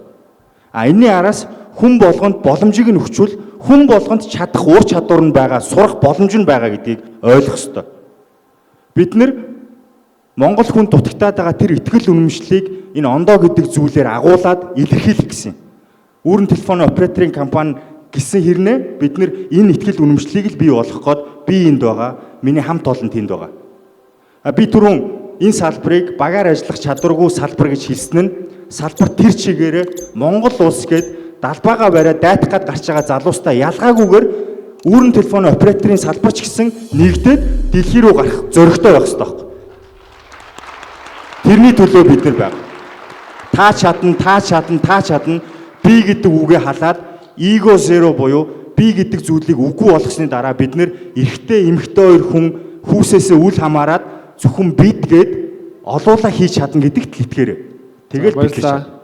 Энэний араас хүн болгонд боломжийг нь өгчүүл хүн болгонд чадах ур чадвар нь байгаа, сурах боломж нь байгаа гэдгийг ойлгох ёстой. Бид нар Монгол хүн дутагтаад байгаа тэр ихтгэл үнэмшлийг энэ Ондоо гэдэг зүйлээр агуулад илэрхийлэх гэсэн. Үүрэн телефоны операторын компани гэсэн хэрнээ бид нэр энэ ихтгэл үнэмшлийг л бий болгох гээд би энд байгаа. Миний хамт олон тэнд байгаа. Би түрүүн энэ салбарыг багаар ажиллах чадваргүй салбар гэж хэлсэн нь салбар тэр чигээрээ Монгол улс гээд далбаагаа бариад дайтах гад гарч байгаа залуустай ялгаагүйгээр үүрэн телефоны операторын салбарч гэсэн нэгдээд дэлхий рүү гарах зоригтой байх хэрэгтэй байхгүй. Тэрний төлөө бид нар байна. Та чадна би гэдэг үгээ халаад эго зеро буюу би гэдэг зүйлийг үгүй болгосны дараа бид нэр эрэгтэй эмэгтэй хоёр хүн хүүсээсээ үл хамааран зөвхөн бид гээд олуула хийж чадна гэдэгт л итгээрэй. Тэгэл баярлалаа.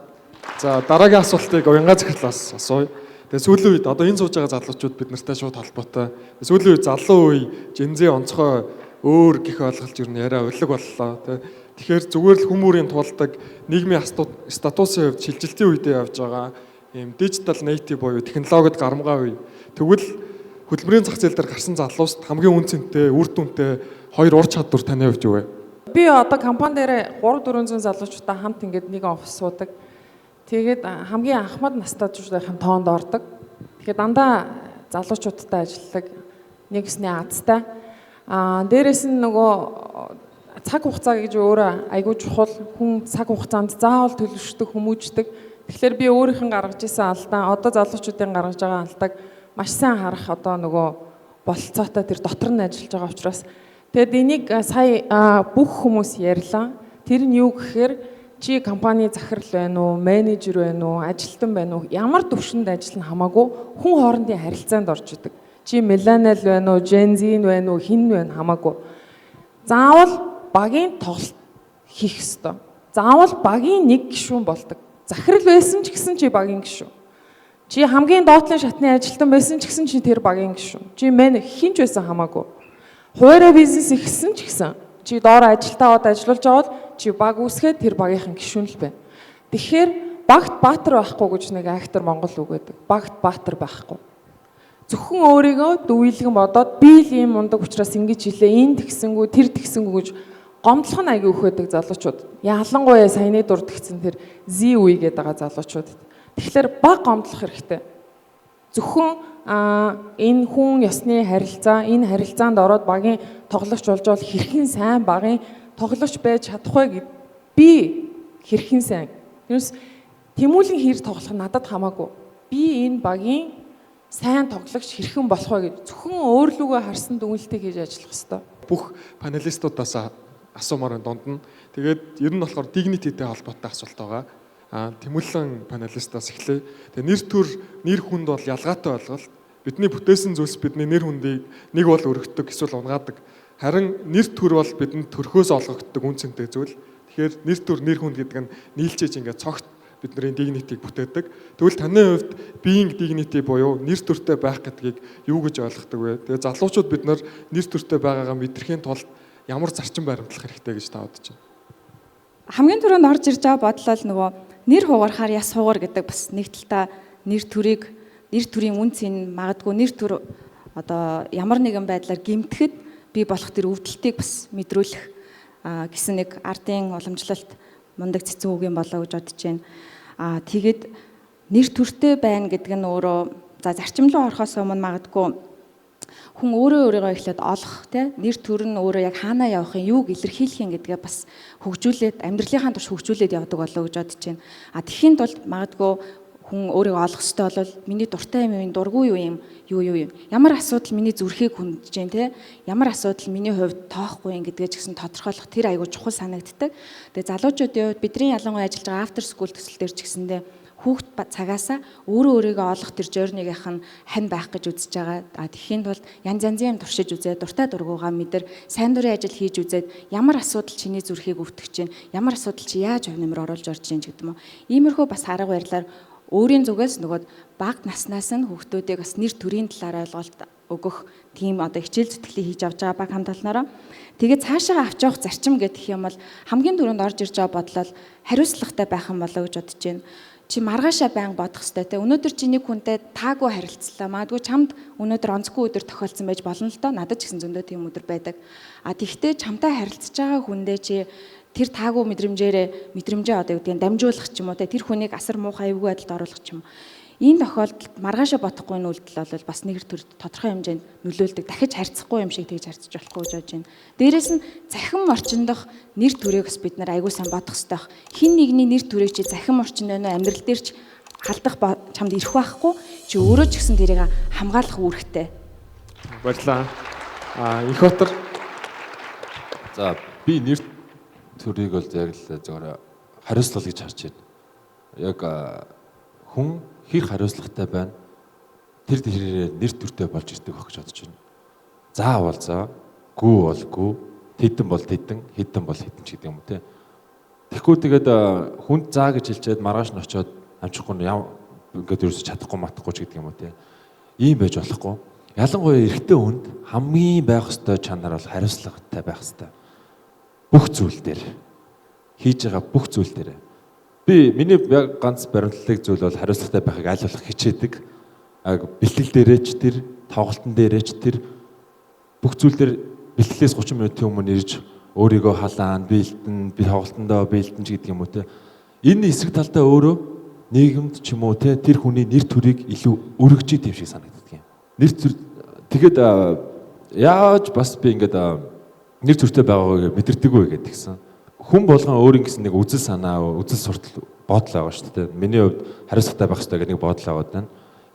За дараагийн асуултыг уянгаа захирлаас асууя. Тэгээ сүүлийн үед одоо энэ сууж байгаа залуучууд бид нартай шууд холбоотой. Сүүлийн үед залуу үе Gen Z онцгой өөр гих ойлголт юу яриа урилга боллоо. Тэгэхээр зүгээр л хүмүүрийн тулдаг нийгмийн статусын хувьд шилжилтийн үедээ явж байгаа ийм digital native буюу технологид гарамгаа үе. Тэгвэл хөдөлмөрийн зах зээл дээр гарсан залууст хамгийн үнцэнтэй, үр дүнтэй хоёр ур чадвар таны хувьд юу вэ? Би одоо компани дээр 300-400 залуучуудаа хамт ингээд нэг офис суудаг. Тэгээд хамгийн ахмад настай залуучуудын тоонд ордог. Тэгэхээр дандаа залуучуудтай ажилладаг. Нэгсний азтай. Дээрээс нь нөгөө цаг хугацаа гэж өөрөө айгүй чухал. Хүн цаг хугацаанд заавал төлөвшдөг, хүмүүждэг. Тэгэхээр би өөрийнх нь гаргаж исэн алдаа, одоо залуучуудын гаргаж байгаа алдааг маш сайн харах одоо нөгөө бололцоотой тэр дотор нь ажиллаж байгаа учраас тэгэд энийг сая бүх хүмүүс ярьлаа. Тэр нь юу гэхээр чи компани захирал байна уу, менежер байна уу, ажилтан байна уу, ямар төвшөнд ажиллана хамаагүй хүн хоорондын харилцаанд орж идэг. Чи millennial байна уу, Gen Z байна уу, хин байна хамаагүй. Заавал багийн тоглолт хийх ёстой. Заавал багийн нэг гишүүн болдог. Захирал байсан ч гэсэн чи багийн гишүүн. Чи хамгийн доотлын шатны ажилтан байсан ч гэсэн чи тэр багийн гишүүн. Чи хинч байсан хамаагүй. Хуваарь бизнес ихсэн ч гэсэн чи доор ажилтаа аваад ажиллаж аваад чи баг үүсгээд тэр багийнхан гишүүн л байна. Тэгэхээр багт баатар байхгүй гэж нэг актер Монгол үг гэдэг. Багт баатар байхгүй. Зөвхөн өөрийгөө дүйлгэн бодоод би л ийм мундаг учраас ингэж хэлээ, энэ тэгсэнгүү, тэр тэгсэнгүү гэж гомдлох нь аягүй их байдаг залуучууд. Ялангуяа саяны дурдгцэн тэр Z үе гэдэг байгаа залуучууд. Тэгэхээр баг гомдлох хэрэгтэй. Зөвхөн энэ хүн ёсны харилцаа, энэ харилцаанд ороод багийн тоглогч болж бол хэрхэн сайн багийн тоглогч байж чадах вэ гэд би хэрхэн сайн. Тэрс тэмүүлэн хэр тоглох надад хамаагүй. Би энэ багийн сайн тоглогч хэрхэн болох вэ гэж зөвхөн өөрлөгөө харсан дүгнэлтийг хийж ажиллах хэрэгтэй. Бүх панелистуудаас асуумаар дунд нь. Тэгээд ер нь болохоор dignityтэй холбоотой асуулт байгаа. Тэмүүлэн панелистаас эхлэе. Тэгээ нэр төр, нэр хүнд бол ялгаатай ойлголт. Бидний бүтээсэн зүйлс бидний нэр хүндийг нэг бол өргөдөг, эсвэл унгаадаг. Харин нэр төр бол бидэнд төрхөөс олгогддог үнцэнтэй зүйл. Тэгэхээр нэр төр, нэр хүнд гэдэг нь нийлчээж ингээд цогт бидний dignityг бүтээдэг. Тэгвэл таны хувьд being dignity буюу нэр төртэй байх гэдгийг юу гэж ойлгодог вэ? Тэгээ залуучууд бид нар нэр төртэй байгаагаа мэдрэхийн тулд ямар зарчим баримтлах хэрэгтэй гэж та бодож байна? Хамгийн түрүүнд орж ирж байгаа бодлол нөгөө нэр хугарахаар яс хугар гэдэг бас нэг талдаа нэр төрийн үнцийг магадгүй нэр төр одоо ямар нэгэн байдлаар гэмтэхэд бий болох тэр өвдөлтийг бас мэдрүүлэх гэсэн нэг ардын уламжлалт мундаг цэцэн үг юм болоо гэж бодож байна. Тэгээд нэр төртэй байна гэдэг нь өөрөө зарчим руу орохоос өмнө магадгүй хүн өөрийгөө эхлээд олох нэр төр нь өөрөө яг хаанаа явахын юуг илэрхийлэх юм гэдгээ бас хөгжүүлээд амьдралынхаа турш хөгжүүлээд явдаг болоо гэж бодож байна. Тэхийн тулд магадгүй хүн өөрийгөө олох ёстой бол миний дуртай юм дургүй юм ямар асуудал миний зүрхийг хүндэж जैन ямар асуудал миний хувьд тоохгүй юм гэдгээ ч гэсэн тодорхойлох тэр айгүй чухал санагддаг. Тэгээ залуучуудын хувьд бидний ялангуяа ажиллаж байгаа after school төсөл дээр ч гэсэндээ хүүхд цагаасаа өөрийгөө олох тэр journey-гийнх нь хань байх гэж үзэж байгаа. Тэгэхийн тулд янз янзын юм туршиж үзээд дуртай дургуугаа мэдэр сайн дурын ажил хийж үзээд ямар асуудал чиний зүрхийг өвтгөж чинь ямар асуудал чи яаж өв нэмэр оруулж орж чинь гэдэг юм уу. Иймэрхүү бас арга барилаар өөрийн зүгээс нөгөө бага наснаас нь хүүхдүүдийг бас нэр төрийн талаар ойлголт өгөх тийм одоо хичээл зүтгэлийг хийж авч байгаа баг хамталнараа. Тэгээд цаашаа авч явах зарчим гэдэг юм бол хамгийн түрүүнд орж ирж байгаа бодлол хариуцлагатай байх юм болоо гэж бодож байна. Чи маргаашаа байнга бодох хэрэгтэй те. Өнөөдөр чи нэг хүнтэй таагүй харилцлаа. Магадгүй чамд өнөөдөр онцгүй өдөр тохиолдсон байж болно л доо. Надад ч гэсэн зөндөө тийм өдөр байдаг. Тэгвэл чамтай харилцаж байгаа хүндээ чи тэр таагүй мэдрэмжээ одоо юу гэдэг нь дамжуулах ч юм уу те. Тэр хүнийг асар муухай эвгүй байдалд оруулах ч юм уу. Энэ тохиолдолд маргаашаа бодохгүй энэ үйлдэл бол бас нэр төр тодорхой хэмжээнд нөлөөлдөг. Дахиж харьцахгүй юм шиг тэгж харьцаж болохгүй гэж бодож байна. Дээрээс нь захин орчиндох нэр төрийг бас бид нар аягүй сайн бодох хэрэгтэй байх. Хин нэгний нэр төрийг чи захин орчинд байна уу, амьдрал дээр ч халдах чамд ирэх байхгүй. Чи өөрөө ч гэсэн тэрийг хамгаалах үүрэгтэй. Баярлалаа. Их Батар. За би нэр төрийг бол яг л зөвхөн хариуцлага гэж харж байна. Яг хүн хэр хариуцлагатай байна. Тэр нэр төртэй болж ирдэг байх гэж бодож байна. За бол за, гүү бол гүү, тэдэн бол тэдэн, хэдэн бол хэдэн ч гэдэг юм те. Тэгэхгүй тэгээд хүнд заа гэж хэлчихэд маргааш нь очиод амжихгүй ингээд ерөөсөж чадахгүй матахгүй ч гэдэг юм уу те. Ийм байж болохгүй. Ялангуяа эрэгтэй хүнд хамгийн байх ёстой чанар бол хариуцлагатай байх ёстой. Бүх зүйл дээр хийж байгаа бүх зүйл дээр. Миний ганц баримтлалыг зүйл бол хариуцлагатай байхыг аль болох хичээдэг. Бэлтгэл дээрээч тэр, тоглолтын дээрээч тэр бүх зүйл дээр бэлтгэлээс 30 минутын өмнө ирж өөрийгөө халаан, бэлтэн, тоглолтондоо бэлтэн ч гэдэг юм уу те. Энэ эсрэг талдаа өөрөө нийгэмд ч юм уу те тэр хүний нэр төрийг илүү өргөж идэв шиг санагддаг юм. Нэр төр тэгэхэд яаж бас би ингээд нэр төртэй байгаагаа мэдэрдэг вэ гэдгийгсэн. Хүн болгон өөр ингэсэн нэг үзэл санаа, үзэл суртал бодол байгаа шүү дээ. Миний хувьд хариуцлагатай байх хэрэгтэй гэдэг нэг бодол аваад байна.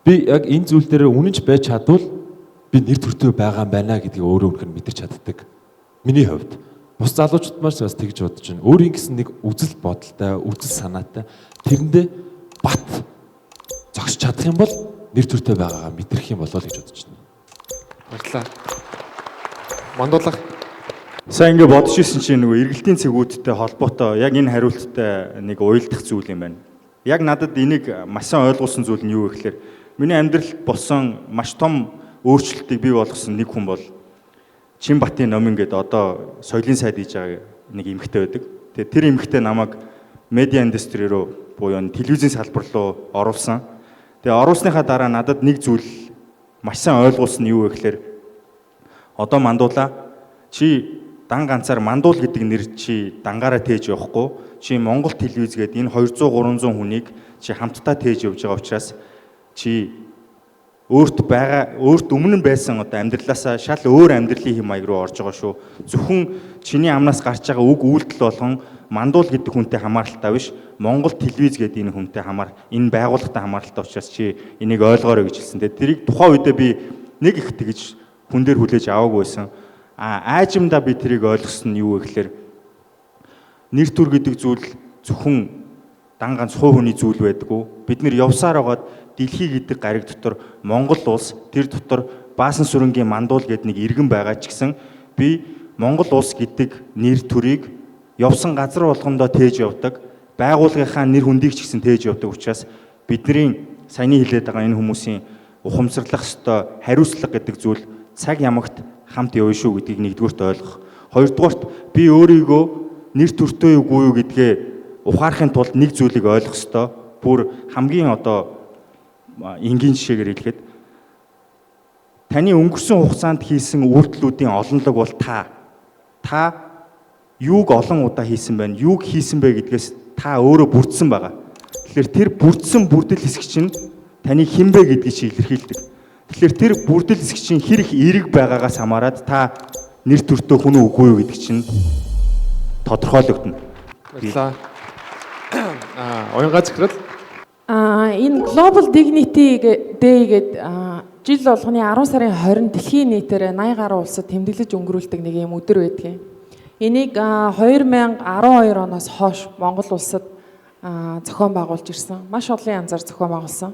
Би яг энэ зүйл дээр үнэнч байж чадвал би нэр төртэй байгаа юм байна гэдгийг өөрөө үнэхээр мэдэрч чаддаг. Миний хувьд. Бус залуучууд маш бас тэгж бодож байна. Өөр ингэсэн нэг үзэл бодолтой, үзэл санаатай тэрэндээ бат зогсож чадах юм бол нэр төртэй байгаагаа мэдрэх юм болоо л гэж бодож байна. Баярлалаа. Мандуулах. Сайн ингэ бодож ирсэн чинь нөгөө эргэлтийн цэгүүдтэй холбоотой яг энэ хариулттай нэг уялдах зүйл юм байна. Яг надад энийг маш сайн ойлгуулсан зүйл нь юу вэ гэхээр миний амьдралд болсон маш том өөрчлөлтийг бий болгосон нэг хүн бол Чинбатын Номин гэдэг одоо соёлын сайд хийж байгаа нэг эмэгтэй байдаг. Тэгээ тэр эмэгтэй намайг медиа индастри руу буюу телевизийн салбар руу оруулсан. Тэгээ оруулсныхаа дараа надад нэг зүйл маш сайн ойлгуулсан нь юу вэ гэхээр одоо мандуулаа чи дан ганцаар мандуул гэдэг нэр чи дангаараа тээж явахгүй. Чи Монгол телевиз гэдэг энэ 200 300 хүнийг чи хамтдаа тээж явж байгаа учраас чи өөрт өмнө нь байсан одоо амьдралаасаа шал өөр амьдралын хэм маяг руу орж байгаа шүү. Зөвхөн чиний амнаас гарч байгаа үг үйлдэл болгон мандуул гэдэг хүнтэй хамааралтай биш. Монгол телевиз гэдэг энэ хүнтэй энэ байгууллагатай хамааралтай учраас чи энийг ойлгоорой гэж хэлсэн. Тэрийг тухайн үедээ би нэг их тэгж хүн дээр хүлээж аваагүй байсан. Аажимдаа би тэрийг ойлгосон нь юу вэ гэхээр нэр төр гэдэг зүйл зөвхөн дан ганц хувь хүний зүйл байдаггүй. Бид нэр явсаар байгаад дэлхий гэдэг гариг дотор Монгол улс тэр дотор Баасан сүрэнгийн мандуул гэдэг нэг иргэн байгаа ч гэсэн би Монгол улс гэдэг нэр төрийг явсан газар болгондоо тээж явдаг. Байгууллагынхаа нэр хүндийг ч гэсэн тээж явдаг учраас бидний саяны хэлээд байгаа энэ хүмүүсийн ухамсарлах ёстой хариуцлага гэдэг зүйл цаг ямагт хамт явна шүү гэдгийг нэгдүгürt ойлгох. Хоёрдугаарт би өөрийгөө нэр төртэй үгүй юу гэдгээ ухаарахын тулд нэг зүйлийг ойлгох ёстой. Бүр хамгийн одоо энгийн жишээгээр хэлэхэд таны өнгөрсөн хугацаанд хийсэн үйлдэлүүдийн олонлог бол та юуг олон удаа хийсэн байна, юуг хийсэн бэ гэдгээс та өөрөө бүрдсэн байгаа. Тэгэхээр тэр бүрдсэн бүрдэл хэсэг чинь таны хэн бэ гэдгийг чи илэрхийлдэг. Тэгэхээр тэр бүрдэл хэсэг чинь хэр их эерэг байгаагаас хамаарат та нэр төртөө хүн үгүй юу гэдэг чинь тодорхойлогдно. Баярлалаа. Уянгаа захирал. Энэ Global Dignity Day гэдэг жил болгоны 10 сарын 20 дэлхийн нийтээр 80 гаруй улсад тэмдэглэж өнгөрүүлдэг нэг юм өдөр байдаг. Энийг 2012 оноос хойш Монгол улсад зохион байгуулж ирсэн. Маш олон янзаар зохион байгуулсан.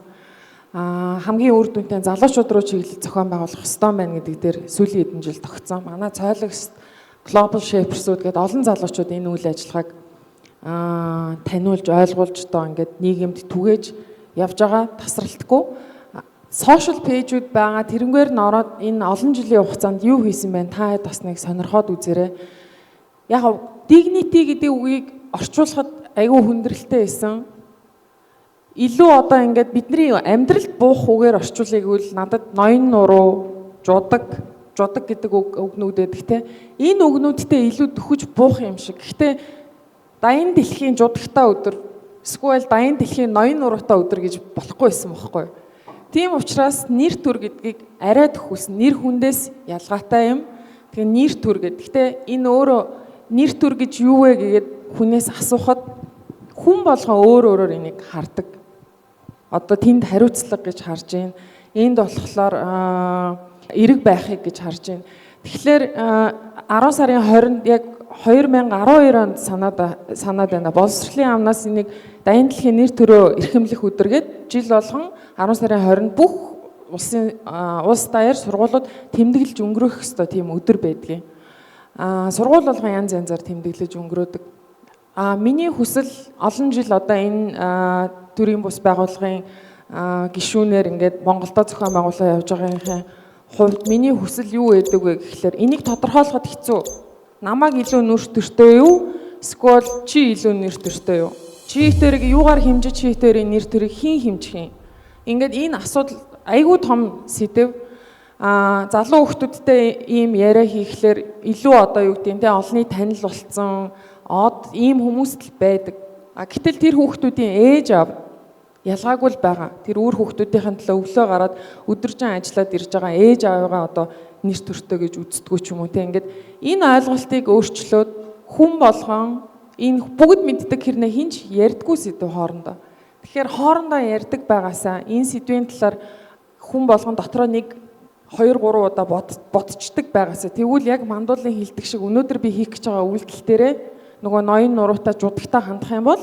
Хамгийн үр дүнтэй залуучууд руу чиглэл зохион байгуулах ёстой байна гэдэг дээр сүүлийн хэдэн жил тогтсон. Манай цайлагч Global Shapers-ууд гэдэг олон залуучууд энэ үйл ажиллагааг таниулж ойлгуулж одоо ингээд нийгэмд түгээж явж байгаа тасралтгүй сошиал пэйжүүд байгаа тэрнгээр нь ороод энэ олон жилийн хугацаанд юу хийсэн бэ та бас нэг сонирхоод үзээрэй. Яг dignity гэдэг үгийг орчуулахад айгүй хүндрэлтэй байсан. Илүү одоо ингээд бидний амьдралд буух үгээр орчуулъя гэвэл надад ноён нуруу жудаг гэдэг үгнүүд байдаг те. Энэ үгнүүдтэй илүү төхөж буух юм шиг. Гэхдээ даян дэлхийн жудагтай өдөр эсвэл дайын дэлхийн ноён нуруутай өдөр гэж болохгүй байсан байхгүй юу? Тийм учраас нэр төр гэдгийг арай төхүүлсэн. Нэр хүндээс ялгаатай юм. Тэгээ нэр төр гэдэг. Гэхдээ энэ өөрөө нэр төр гэж юу вэ гэгээд хүнээс асуухад хүн болгон өөр өөрөөр энийг хардаг. Одоо тэнд хариуцлага гэж харж байна. Энд болохоор эрэг байхыг гэж харж байна. Тэгэхээр 10 сарын 20-нд яг 2012 онд санаад байна. Боловсролын яамнаас энийг дайны дэлхийн нэр төрөө эрхэмлэх өдөр гээд жил болгон 10 сарын 20-нд бүх улс даяар сургуулиуд тэмдэглэж өнгөрөх ёстой тийм өдөр байдгийг. Сургууль болгон янз янзаар тэмдэглэж өнгөрөөдөг. Миний хүсэл олон жил одоо энэ төрийн бус байгууллагын гишүүнээр ингээд Монголдо зохион байгуулалт явж байгаагийн хувьд миний хүсэл юу байдаг вэ гэхлээр энийг тодорхойлоход хэцүү. Намайг илүү нэр төртэй юу? Эсвэл чи илүү нэр төртэй юу? Чи ихтэрийг юугаар хэмжиж чи ихтэрийн нэр төрийг хэн хэмжих юм? Ингээд энэ асуудал айгүй том сэдв. Залуу хүмүүсттэй ийм яриа хийхлээр илүү одоо юу гэдэг нь те олонний танил болцсон ийм хүмүүст л байдаг. Гэтэл тэр хүүхдүүдийн ээж аав ялгаагүй л байгаа. Тэр өөр хүүхдүүдийн төлөө өглөө гараад өдөржин ажиллаад ирж байгаа ээж аавыгаа одоо нэр төртөө гэж үздэггүй ч юм уу те. Ингээд энэ ойлголтыг өөрчлөөд хүн болгон энэ бүгд мэддэг хэрнээ хинч ярьдаггүй сэдв хоорондоо. Тэгэхээр хоорондоо ярьдаг байгаасаа энэ сэдвийн талаар хүн болгон дотроо 1 2 3 удаа бодцдаг байгаасаа тэгвэл яг мандуулын хилдэг шиг өнөөдөр би хийх гэж байгаа үйлдэл дээрээ нөгөө ноён нуруутай жудагтай хандах юм бол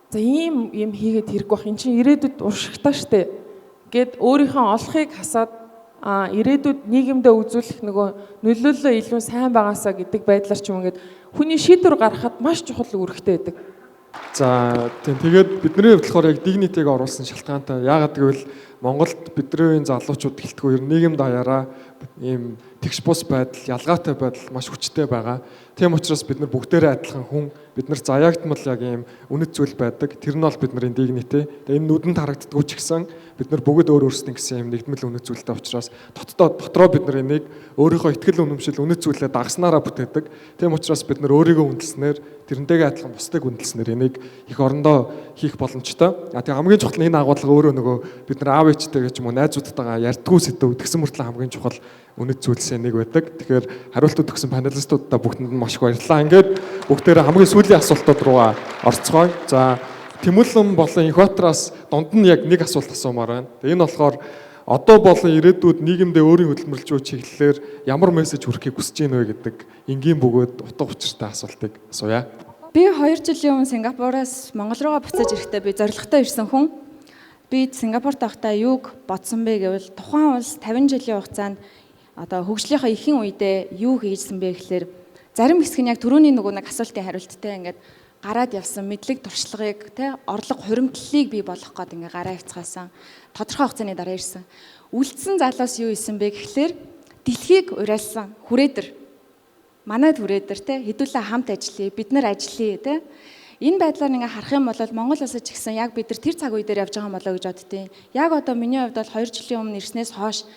за ийм юм хийгээд хэрэггүй бах эн чинь ирээдүйд уршигтай штэ гэд өөрийнхөө олохыг хасаад ирээдүйд нийгэмдээ үзүүлэх нөгөө нөлөөллөө илүү сайн байгаасаа гэдэг байдлаар ч юм ингээд хүний шийдвэр гаргахад маш чухал үүрэгтэй байдаг. За тэгээд бидний хувьд болохоор яг дигнитийг оруулсан шалтгаантай. Яагаад гэвэл Монголд бидний залуучууд гэлтгүй нийгэм даяараа ийм тэгш бус байдал, ялгаатай байдал маш хүчтэй байгаа. Тийм учраас бид нар бүгдээрээ адилхан хүн, бид нар заяагдмал яг ийм үнэт зүйл байдаг. Тэр нь бол бидний дигнитэ. Тэгээд энэ нүдэнд харагддаггүй ч гэсэн бид нар бүгд өөр өөрсдийн гэсэн юм нэгдмэл үнэт зүйлтэй учраас дотроо бид нар энийг өөрийнхөө итгэл үнэмшил үнэт зүйлээ дагснараа бүтээдэг. Тийм учраас бид нар өөрийгөө үнэлснээр тэрнтэйгээ адилхан бусдыг үнэлснээр энийг их орондоо хийх боломжтой. Тэгээ хамгийн чухал нь энэ агуулга өөрөө нөгөө бид нар аав ээжтэй гэж юм уу найзуудтайгаа ярьдгүү сэдв тэгсэн мөртлөө хамгийн чухал үнэт зүйлсээ нэг байдаг. Тэгэхээр хариултууд өгсөн панелистуудаа бүгдэнд нь маш их баярлалаа. Ингээд бүгдээрээ хамгийн сүүлийн асуултууд руугаа орцгоё. За Тэмүүлэн болон Инхбатраас дунд нь яг нэг асуулт асуумаар байна. Энэ болохоор одоо болон ирээдүйд нийгэмдээ өөрийн хөдөлмөрлөж чиглэлээр ямар мессеж хүрэхийг хүсэж байна вэ гэдэг энгийн бөгөөд утга учиртай асуултыг асууя. Би 2 жилийн өмнө Сингапураас Монгол руугаа буцаж ирэхдээ би зоригтой ирсэн хүн. Би Сингапурт байхдаа юуг бодсон бэ гэвэл тухайн улс 50 жилийн хугацаанд одоо хөгжлийнхаа ихэнх үедээ юу хийжсэн бэ гэхлээр зарим хэсэг нь яг түрүүний нэг асуултын хариулттай ингээд гараад явсан мэдлэг туршлагыг орлого хуримтлалыг бий болгох гээд ингээ гараа авцгаасан. Тодорхой хугацааны дараа ирсэн. Үлдсэн залуус юу исэн бэ гэхлээр дэлхийг уриалсан хүрээдэр. Манайд хүрээдэр хэдүүлээ хамт ажиллая, бид нар ажиллая Энэ байдлаар ингээ харах юм бол Монгол улсад ч гэсэн яг бид нар тэр цаг үе дээр явж байгаа юм болоо гэж боддیں۔ Яг одоо миний хувьд бол 2 жилийн өмнө ирснээс хойш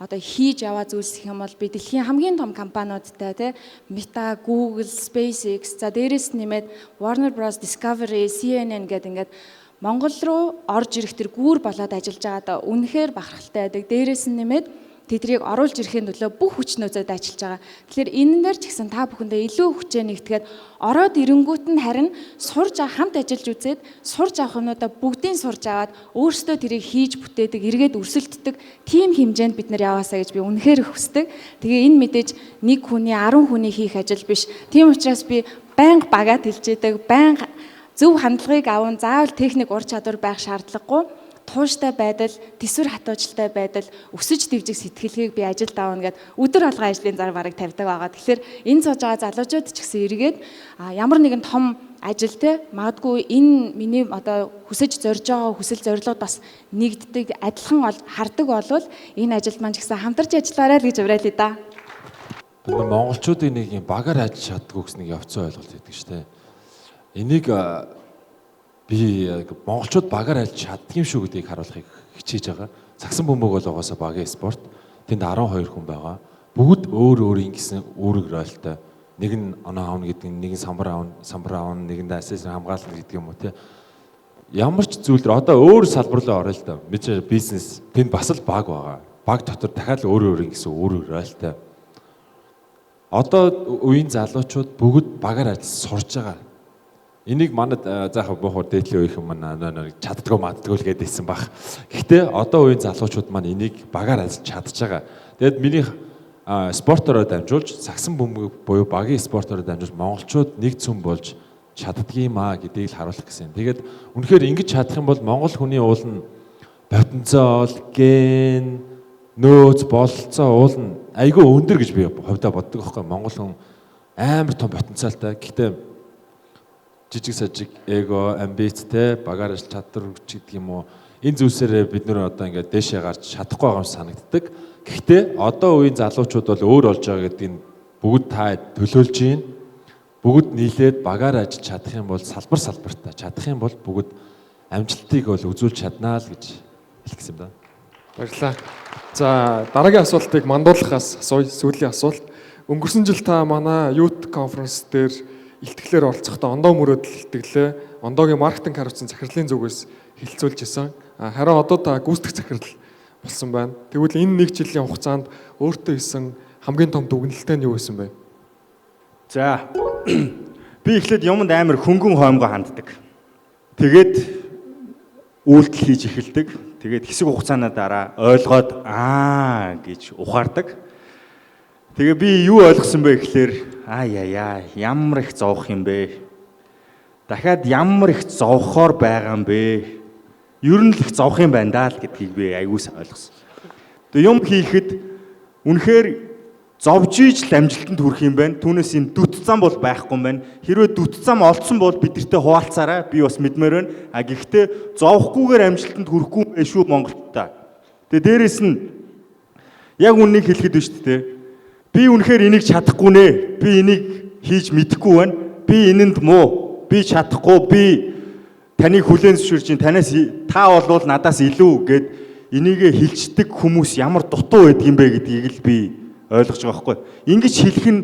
одоо хийж яваа зүйлс гэх юм бол би дэлхийн хамгийн том компаниудтай Meta, Google, SpaceX за дээрээс нэмээд Warner Bros, Discovery, CNN гэдэг ингээд Монгол руу орж ирэх тэр гүүр болоод ажиллаж байгаадаа үнэхээр бахархалтай байдаг. Дээрээс нь нэмээд тэднийг оруулж ирэхийн төлөө бүх хүч нөөцөд ажиллаж байгаа. Тэгэхээр энэ дээр ч гэсэн та бүхэндээ илүү хүчээ нэгтгээд ороод ирэнгүүт нь харин сурж хамт ажиллаж үзээд сурж авах юмудаа бүгдийг сурж аваад өөрсдөө тэрийг хийж бүтээдэг, эргээд өрсөлддөг тийм хэмжээнд бид нар яваасаа гэж би үнэхээр хүсдэг. Тэгээ энэ мэдээж нэг хүний 10 хүний хийх ажил биш. Тийм учраас би байнга багаад хэлжээдэг, байнга зөв хандлагыг аван заавал техник ур чадвар байх шаардлагагүй. Тууштай байдал, төсвөр хатуужилтай байдал, өсөж дэвжих сэтгэлгээг би ажилд авна гэд өдөр алга ажлын зар бараг тавьдаг байгаа. Тэгэхээр энэ сууж байгаа залуучууд ч гэсэн эргээд ямар нэгэн том ажил магадгүй энэ миний одоо хүсэж зорж байгаа хүсэл зорилгод бас нэгддэг, адилхан хардаг болвол энэ ажилд маань ч гэсэн хамтарч ажиллаарай л гэж уриалъя да. Бид монголчуудын нэг юм багаар ажиллаж чаддгүй гэсэн нэг явцсан ойлголт байдаг шүү дээ. Энийг би монголчууд багаар альж чаддаг юм шүү гэдгийг харуулахыг хичээж байгаа. Цагсан бөмбөг бол угаасаа багийн спорт. Тэнд 12 хүн байгаа. Бүгд өөр ингэсэн үүрэг ролтой. Нэг нь оноо аавна гэдэг, нэг нь самбар аавна, нэг нь ассесор хамгаална гэдэг юм уу те. ямар ч зүйл дээр одоо өөр салбар руу орё л да. Мэдээж бизнес тэнд бас л баг байгаа. Баг дотор дахиад өөр гэсэн өөр ойлтой. Одоо үеийн залуучууд бүгд багаар сурж байгаа. Энийг манад заахаа бохор дээдлийн үеийнхэн маань чаддгүй маддгүй л гэдээсэн баг. Гэхдээ одоо үеийн залуучууд маань энийг багаар чадж байгаа. Тэгэд миний спортороо дамжуулж сагсан бөмбөг буюу багийн спортороо дамжуулж монголчууд нэг цөм болж чаддгиймаа гэдгийг л харуулах гэсэн. Тэгээд үнэхээр ингэж чадах юм бол монгол хүний уул нь потенциал, ген, нөөц, бололцоо уул нь айгүй өндөр гэж би хувьдаа боддог байхгүй. Монгол хүн амар том потенциалтай. Гэхдээ жижиг сажиг эго, амбицтэй, багаар ажил чадвар гэдэг юм уу. Энэ зүйлсээр бид нөр одоо ингээд дээшээ гарч чадахгүй байгаа юм санагддаг. Гэхдээ одоо үеийн залуучууд бол өөр болж байгаа гэдгийг бүгд та төлөөлж байна. Бүгд нийлээд багаар ажиллаж чадах юм бол салбартаа чадах юм бол бүгд амжилтыг бол үзүүлж чаднаа л гэж хэлсэн юм да. Баярлалаа. За дараагийн асуултыг мандуулахаас асууя. Сүүлийн асуулт. Өнгөрсөн жил та манай Youth Conference дээр илтгэлээр оролцохдоо ондоо мөрөөдөл илтгэлээ. Ондоогийн маркетинг хариуцсан захирлын зүгээс хилцүүлж исэн. Харин одоо та гүйцэтгэх захирал болсон байна. Тэгвэл энэ нэг жилийн хугацаанд өөртөө хийсэн хамгийн том дүгнэлтээ нь юу байсан бэ? За би эхлээд юмд амар хөнгөн хоймгоо ханддаг. Тэгээд үйлдэл хийж эхэлдэг. Тэгээд хэсэг хугацааны дараа ойлгоод гэж ухаардаг. Тэгээ би юу ойлгосон бэ гэхээр ямар их зовох юм бэ? Дахиад ямар их зовхоор байгаа юм бэ? Ер нь л их зовх юм байна даа л гэдгийг би аягуулс ойлгосон. Тэгээ юм хийхэд үнэхээр зовж иж л амжилтанд хүрэх юм байна. Түүнээс энэ дүт зам бол байхгүй юм байна. Хэрвээ дүт зам олдсон бол бидэртээ хуваалцаарай. Би бас мэдмээр байна. Гэхдээ зовхгүйгээр амжилтанд хүрэхгүй байх шүү Монголд. Тэгээ дээрэс нь яг үннийг хэлэхэд байна шүү дээ. Би үнэхээр энийг чадахгүй нэ. Би энийг хийж мэдэхгүй байна. Би энэнд муу. Би чадахгүй. Би таныг хүлээн зөвшөөрч та болвол надаас илүү гэд энийгээ хилчдэг хүмүүс ямар дутуу байдаг юм бэ гэдгийг л би ойлгож байгаа байхгүй. Ингэж хэлэх нь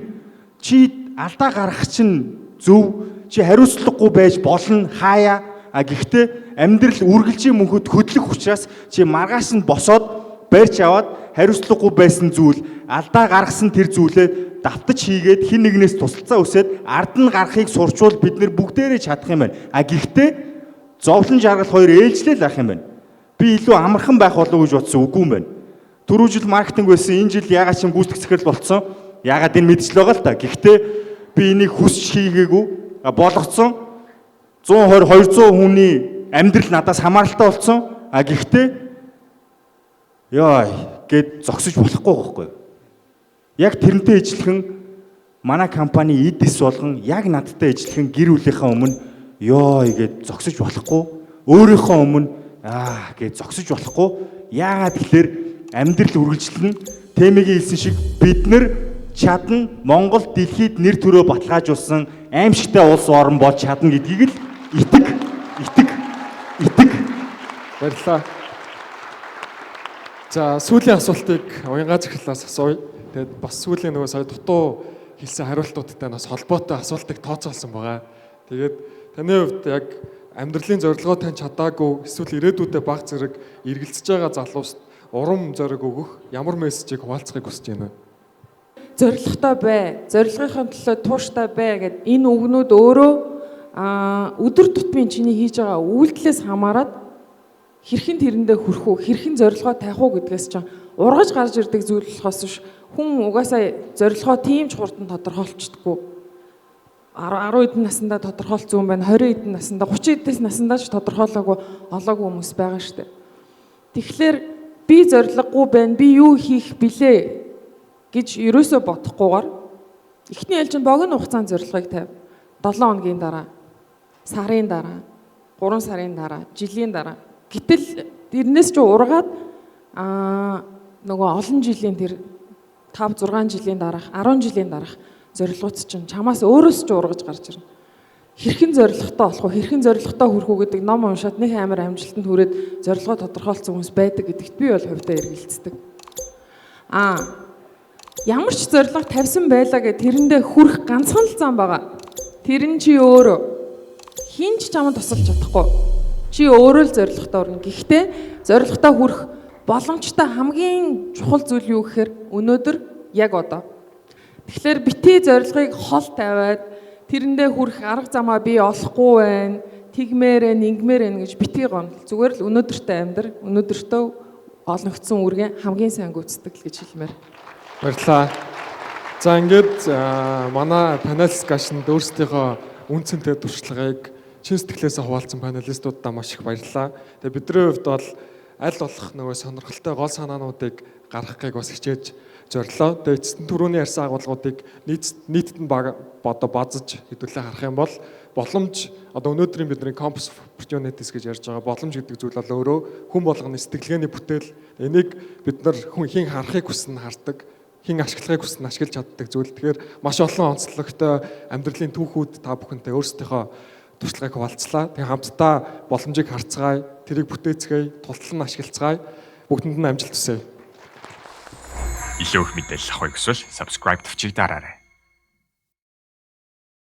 чи алдаа гаргах чинь зөв, чи хариуцлагагүй байж болно хаяа. Гэхдээ амьдрал үргэлжийн мөнхөд хөдлөх учраас чи маргааш нь босоод барьж аваад хариуцлагагүй байсан зүйл алдаа гаргасан тэр зүйлээ давтаж хийгээд хин нэгнээс тусалцаа өсөд ард нь гарахыг сурчвал бид нэр бүгдээрээ чадах юм байна. Гэхдээ зовлон жаргал хоёр ээлжлэл ах юм байна. Би илүү амархан байх болов уу гэж бодсон үгүй юм байна. Түрүү жил маркетинг байсан, энэ жил ягаад ч юм гүйцэтгэх захирал болцсон. Ягаад энэ мэдчил байгаа л та. Гэхдээ би энийг хүсч хийгээгүй болгоцсон. 120 200 хүний амьдрал надаас хамааралтай болсон. Гэхдээ гэд зогсож болохгүй байхгүй юу? Яг тэрнтэй ижилхэн манай компани эдис болгон яг надтай ижилхэн гэр бүлийнхээ өмнө гэд зогсож болохгүй. Өөрийнхөө өмнө гэд зогсож болохгүй. Яагаад тэгэхээр амьдрал үргэлжлэн Тэмигийн хэлсэн шиг бид нар чадна Монгол дэлхийд нэр төрөө баталгаажуулсан аимшигтай улс орн болж чадна гэдгийг л итэг. Баярлалаа. За сүүлийн асуултыг уянгаа захирлаас асууя. Тэгээд бас сүүлийн нөгөө сая дутуу хэлсэн хариултуудтай бас холбоотой асуултыг тооцоолсон байгаа. Тэгээд таны хувьд яг амьдралын зорилгоо тань чадаагүй эсвэл ирээдүйдээ баг зэрэг эргэлзэж байгаа залууст урам зориг өгөх ямар мессежийг хуваалцахыг хүсэж байна вэ? Зорилготой бай, зорилгынхаа төлөө тууштай бай гэд энэ үгнүүд өөрөө өдөр тутмын чиний хийж байгаа үйлдэлээс хамаарат хэрхэн тэрэндээ хүрэх үү, хэрхэн зорилгоо тавих уу гэдгээс чинь ургаж гарч ирдэг зүйл болохоос биш хүн угаасаа зорилгоо тийм ч хурдан тодорхойлцдоггүй. 10 эдэн наснда тодорхойлцсон юм байна, 20 эдэн наснда, 30 эдэн наснда ч тодорхойлоогүй олоогүй хүмүүс байгаа шүү дээ. Тэгэхээр би зорилгогүй байна, би юу хийх билээ гэж ерөөсөө бодохгүйгээр эхний ээлжинд богино хугацаанд зорилгыг тавь. 7 хоногийн дараа, сарын дараа, 3 сарын дараа, жилийн дараа. Гэтэл тэрнээс ч ургаад нөгөө олон жилийн тэр 5 6 жилийн дараах, 10 жилийн дараах зорилгоуд чинь чамаас өөрөөс ч ургаж гарч ирнэ. Хэрхэн зорилготой болох вэ? Хэрхэн зорилготой хүрэх үү гэдэг ном уншаад нэг амар амжилтанд хүрээд зорилгоо тодорхойлсон хүмүүс байдаг гэдэгт би бол хувьдаа эргэлздэг. Ямар ч зорилго тавьсан байлаа гэ тэрэндээ хүрэх ганцхан л зам байгаа. Тэр нь чи өөрөө хинч чамд тусалж чадахгүй. Чи өөрөө л зорилготой орно. Гэхдээ зорилготой хүрэх боломжтой хамгийн чухал зүйл юу гэхээр өнөөдөр яг одоо. Тэгэхээр бити зорилгыг хол тавиад тэрэндээ хүрэх арга замаа бий олохгүй байна. Тэгмээрээ, ингэмээрээ гэж бити гонол. Зүгээр л өнөөдөртөө амьдр, өнөөдөртөө олонхтсон үргээ хамгийн сайн гүйцэтгэл гэж хэлмээр. Баярлалаа. За ингээд манай панел дискшнд өөрсдийнхөө үнцэнтэй туршлагыг чин сэтгэлээсээ хуваалцсан панелистуудаа маш их баярлалаа. Тэгээ бидний хувьд бол аль болох нөгөө сонирхолтой гол санаануудыг гаргахыг бас хичээж зорилоо. Тэгээ эцэст нь түрүүний ярьсан агуулгуудыг нийтэд нь базж хэдүүлээ харах юм бол боломж одоо өнөөдрийн бидний campus opportunities гэж ярьж байгаа боломж гэдэг зүйл бол өөрөө хүн болгоны сэтгэлгээний бүтээл. Энийг бид нар хүн хин харахыг хүснэ хардаг, хин ашиглахыг хүснэ ашиглаж чаддаг зүйл. Тэгэхээр маш олон онцлогтой амьдралын түүхүүд та бүхэнтэй өөрсдийнхөө туршлагыг хуваалцлаа. Тэгээ хамтдаа боломжийг харцгаая, тэрийг бүтээцгээе, тултал нь ашиглацгаая. Бүгдэнд нь амжилт хүсье. Илүү их мэдээлэл авахыг хүсвэл subscribe төвчийг дараарай.